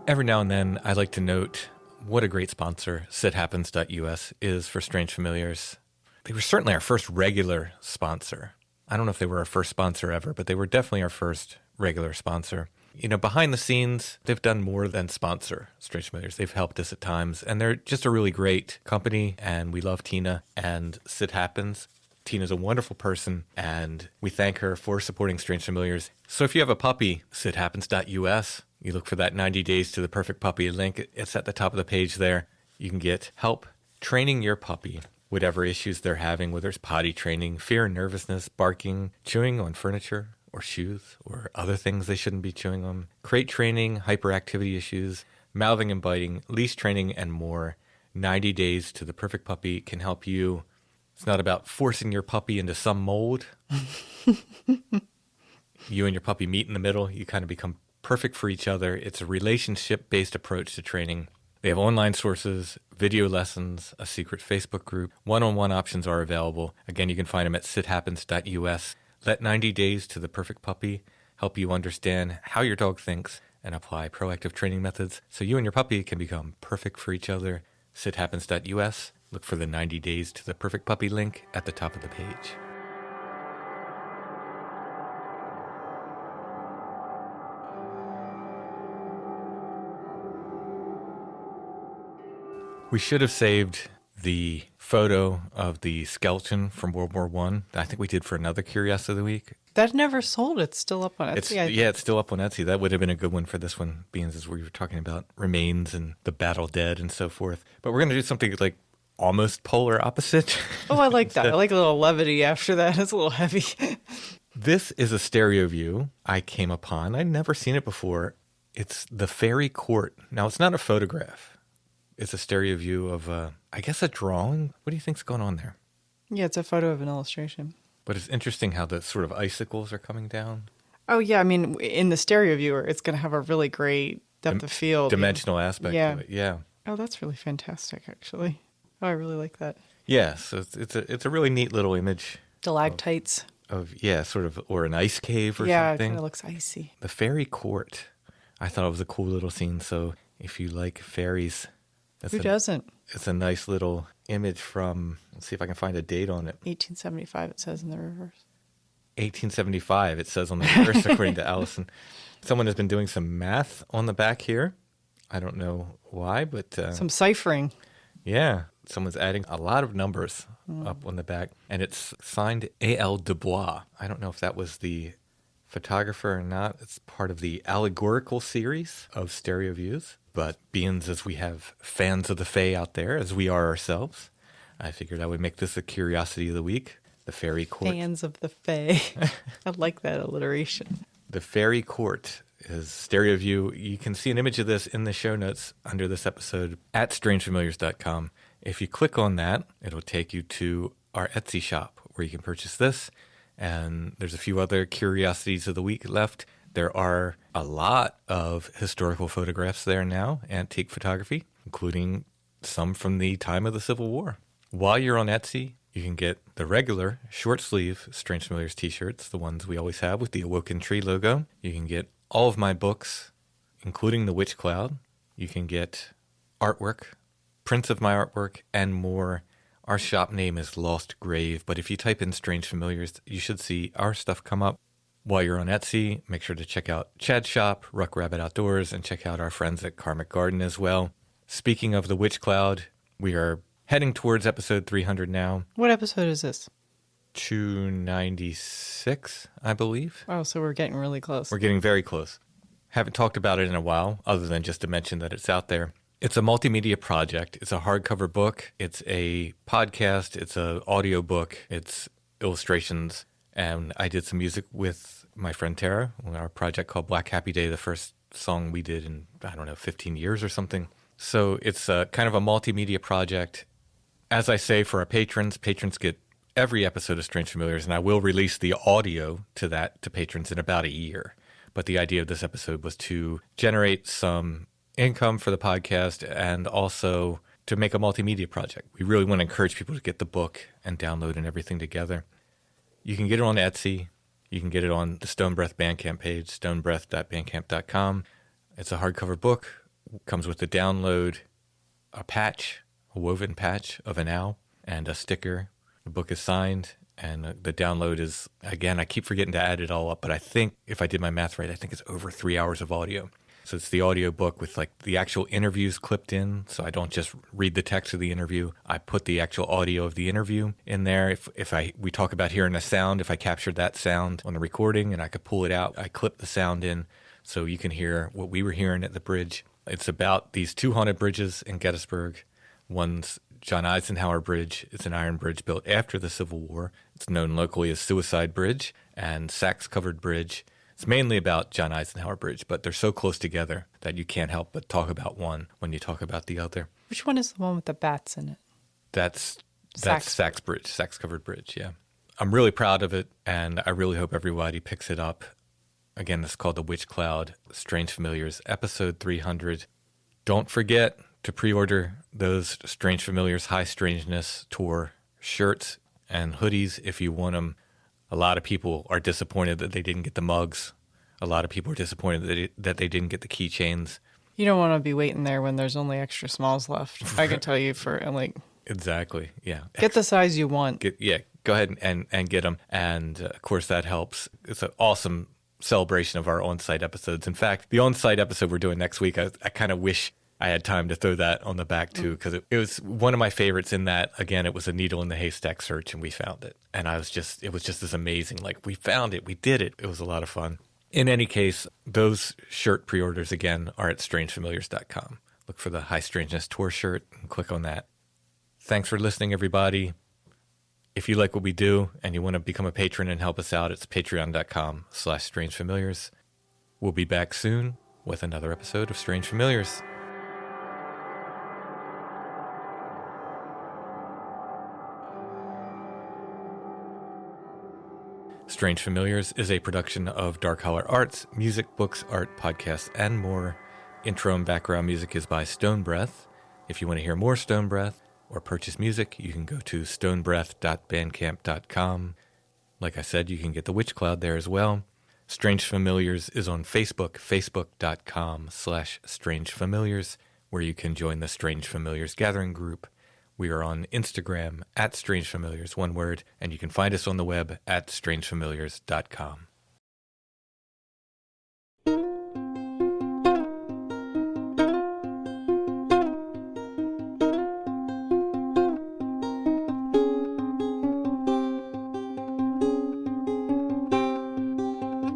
Every now and then, I like to note what a great sponsor sithappens.us is for Strange Familiars. They were certainly our first regular sponsor. I don't know if they were our first sponsor ever, but they were definitely our first regular sponsor. You know, behind the scenes, they've done more than sponsor Strange Familiars. They've helped us at times, and they're just a really great company, and we love Tina and Sit Happens. Tina's a wonderful person, and we thank her for supporting Strange Familiars. So if you have a puppy, sithappens.us. You look for that 90 Days to the Perfect Puppy link. It's at the top of the page there. You can get help training your puppy, whatever issues they're having, whether it's potty training, fear and nervousness, barking, chewing on furniture or shoes or other things they shouldn't be chewing on, crate training, hyperactivity issues, mouthing and biting, leash training, and more. 90 Days to the Perfect Puppy can help you. It's not about forcing your puppy into some mold. You and your puppy meet in the middle. You kind of become perfect for each other. It's a relationship-based approach to training. They have online sources, video lessons, a secret Facebook group. One-on-one options are available. Again, you can find them at sithappens.us. Let 90 Days to the Perfect Puppy help you understand how your dog thinks and apply proactive training methods so you and your puppy can become perfect for each other. Sithappens.us. Look for the 90 Days to the Perfect Puppy link at the top of the page. We should have saved the photo of the skeleton from World War I. I think we did for another Curiosity of the Week. That never sold. It's still up on Etsy. It's still up on Etsy. That would have been a good one for this one, being as we were talking about remains and the battle dead and so forth. But we're going to do something like almost polar opposite. Oh, I like that. I like a little levity after that. It's a little heavy. This is a stereo view I came upon. I'd never seen it before. It's the Fairy Court. Now, it's not a photograph. It's a stereo view of, I guess, a drawing. What do you think's going on there? Yeah, it's a photo of an illustration. But it's interesting how the sort of icicles are coming down. Oh, yeah. I mean, in the stereo viewer, it's going to have a really great depth of field. Dimensional aspect to it, yeah. Oh, that's really fantastic, actually. Oh, I really like that. Yeah, so it's a really neat little image. Stalactites. Sort of, or an ice cave or something. Yeah, it kind of looks icy. The Fairy Court. I thought it was a cool little scene, so if you like fairies... Who doesn't? It's a nice little image from, let's see if I can find a date on it. 1875, it says in the reverse. 1875, it says on the reverse, according to Alison. Someone has been doing some math on the back here. I don't know why, but... some ciphering. Yeah. Someone's adding a lot of numbers up on the back. And it's signed A.L. Dubois. I don't know if that was the photographer or not. It's part of the allegorical series of stereo views. But being as we have fans of the Fae out there, as we are ourselves, I figured I would make this a Curiosity of the Week. The Fairy Court. Fans of the Fae. I like that alliteration. The Fairy Court is stereo view. You can see an image of this in the show notes under this episode at strangefamiliars.com. If you click on that, it'll take you to our Etsy shop where you can purchase this. And there's a few other Curiosities of the Week left. There are a lot of historical photographs there now, antique photography, including some from the time of the Civil War. While you're on Etsy, you can get the regular short sleeve Strange Familiars t-shirts, the ones we always have with the Awoken Tree logo. You can get all of my books, including The Witch Cloud. You can get artwork, prints of my artwork, and more. Our shop name is Lost Grave, but if you type in Strange Familiars, you should see our stuff come up. While you're on Etsy, make sure to check out Chad's shop, Ruck Rabbit Outdoors, and check out our friends at Karmic Garden as well. Speaking of the Witch Cloud, we are heading towards episode 300 now. What episode is this? 296, I believe. Oh, so we're getting really close. We're getting very close. Haven't talked about it in a while, other than just to mention that it's out there. It's a multimedia project. It's a hardcover book. It's a podcast. It's an audio book. It's illustrations. And I did some music with my friend Tara on our project called Black Happy Day, the first song we did in, 15 years or something. So it's kind of a multimedia project. As I say, for our patrons get every episode of Strange Familiars, and I will release the audio to patrons in about a year. But the idea of this episode was to generate some income for the podcast and also to make a multimedia project. We really want to encourage people to get the book and download and everything together. You can get it on Etsy. You can get it on the Stone Breath Bandcamp page, stonebreath.bandcamp.com. It's a hardcover book. It comes with a download, a patch, a woven patch of an owl, and a sticker. The book is signed, and the download is, again, I keep forgetting to add it all up, but I think, if I did my math right, I think it's over 3 hours of audio. So it's the audio book with like the actual interviews clipped in. So I don't just read the text of the interview. I put the actual audio of the interview in there. If we talk about hearing a sound, if I captured that sound on the recording and I could pull it out, I clip the sound in so you can hear what we were hearing at the bridge. It's about these two haunted bridges in Gettysburg. One's John Eisenhower Bridge. It's an iron bridge built after the Civil War. It's known locally as Suicide Bridge and Sachs Covered Bridge. It's mainly about John Eisenhower Bridge, but they're so close together that you can't help but talk about one when you talk about the other. Which one is the one with the bats in it? That's Sachs Bridge, Sachs Covered Bridge, yeah. I'm really proud of it, and I really hope everybody picks it up. Again, this is called The Witch Cloud, Strange Familiars, episode 300. Don't forget to pre-order those Strange Familiars High Strangeness Tour shirts and hoodies if you want them. A lot of people are disappointed that they didn't get the mugs. A lot of people are disappointed that they didn't get the keychains. You don't want to be waiting there when there's only extra smalls left. I can tell you Exactly, yeah. Get the size you want. Go ahead and get them. And, of course, that helps. It's an awesome celebration of our on-site episodes. In fact, the on-site episode we're doing next week, I kind of wish I had time to throw that on the back too, because it was one of my favorites in that, again, it was a needle in the haystack search and we found it. And it was just this amazing, we found it, we did it. It was a lot of fun. In any case, those shirt pre-orders, again, are at strangefamiliars.com. Look for the High Strangeness Tour shirt and click on that. Thanks for listening, everybody. If you like what we do and you want to become a patron and help us out, it's patreon.com/strangefamiliars. We'll be back soon with another episode of Strange Familiars. Strange Familiars is a production of Dark Holler Arts, music, books, art, podcasts, and more. Intro and background music is by Stone Breath. If you want to hear more Stone Breath or purchase music, you can go to stonebreath.bandcamp.com. Like I said, you can get The Witch Cloud there as well. Strange Familiars is on Facebook, facebook.com/strangefamiliars, where you can join the Strange Familiars gathering group. We are on Instagram at Strange Familiars, one word, and you can find us on the web at strangefamiliars.com.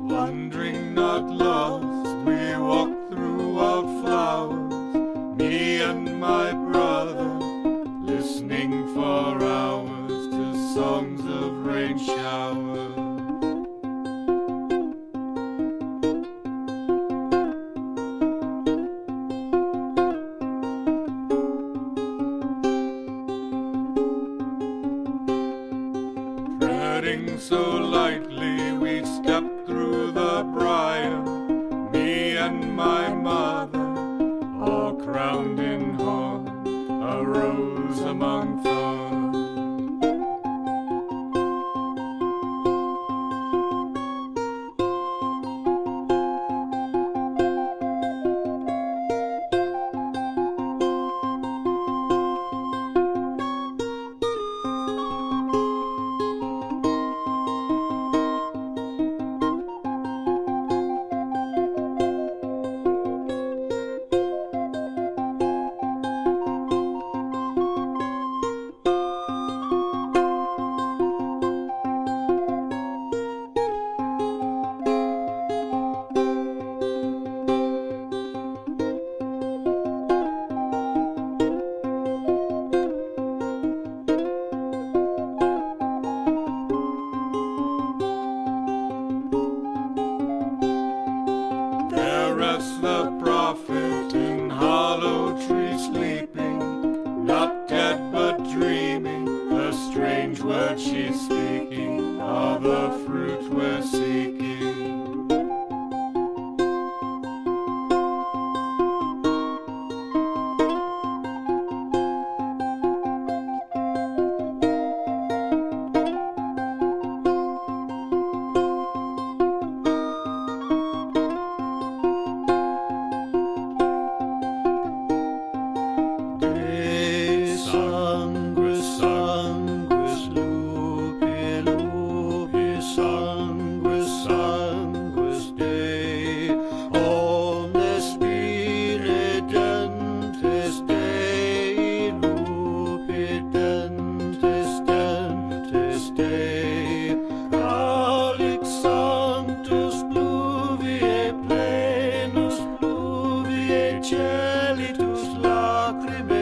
Wandering not lost, we walk through wildflowers, me and my brother, listening for hours to songs of rain showers. Treading so lightly, we step through the briar, me and my mother, all crowned in horn, a rose among thorns. prophet in hollow tree sleeping, not dead but dreaming. The strange words she's speaking are the fruit we're seeking. Celitus lacrimae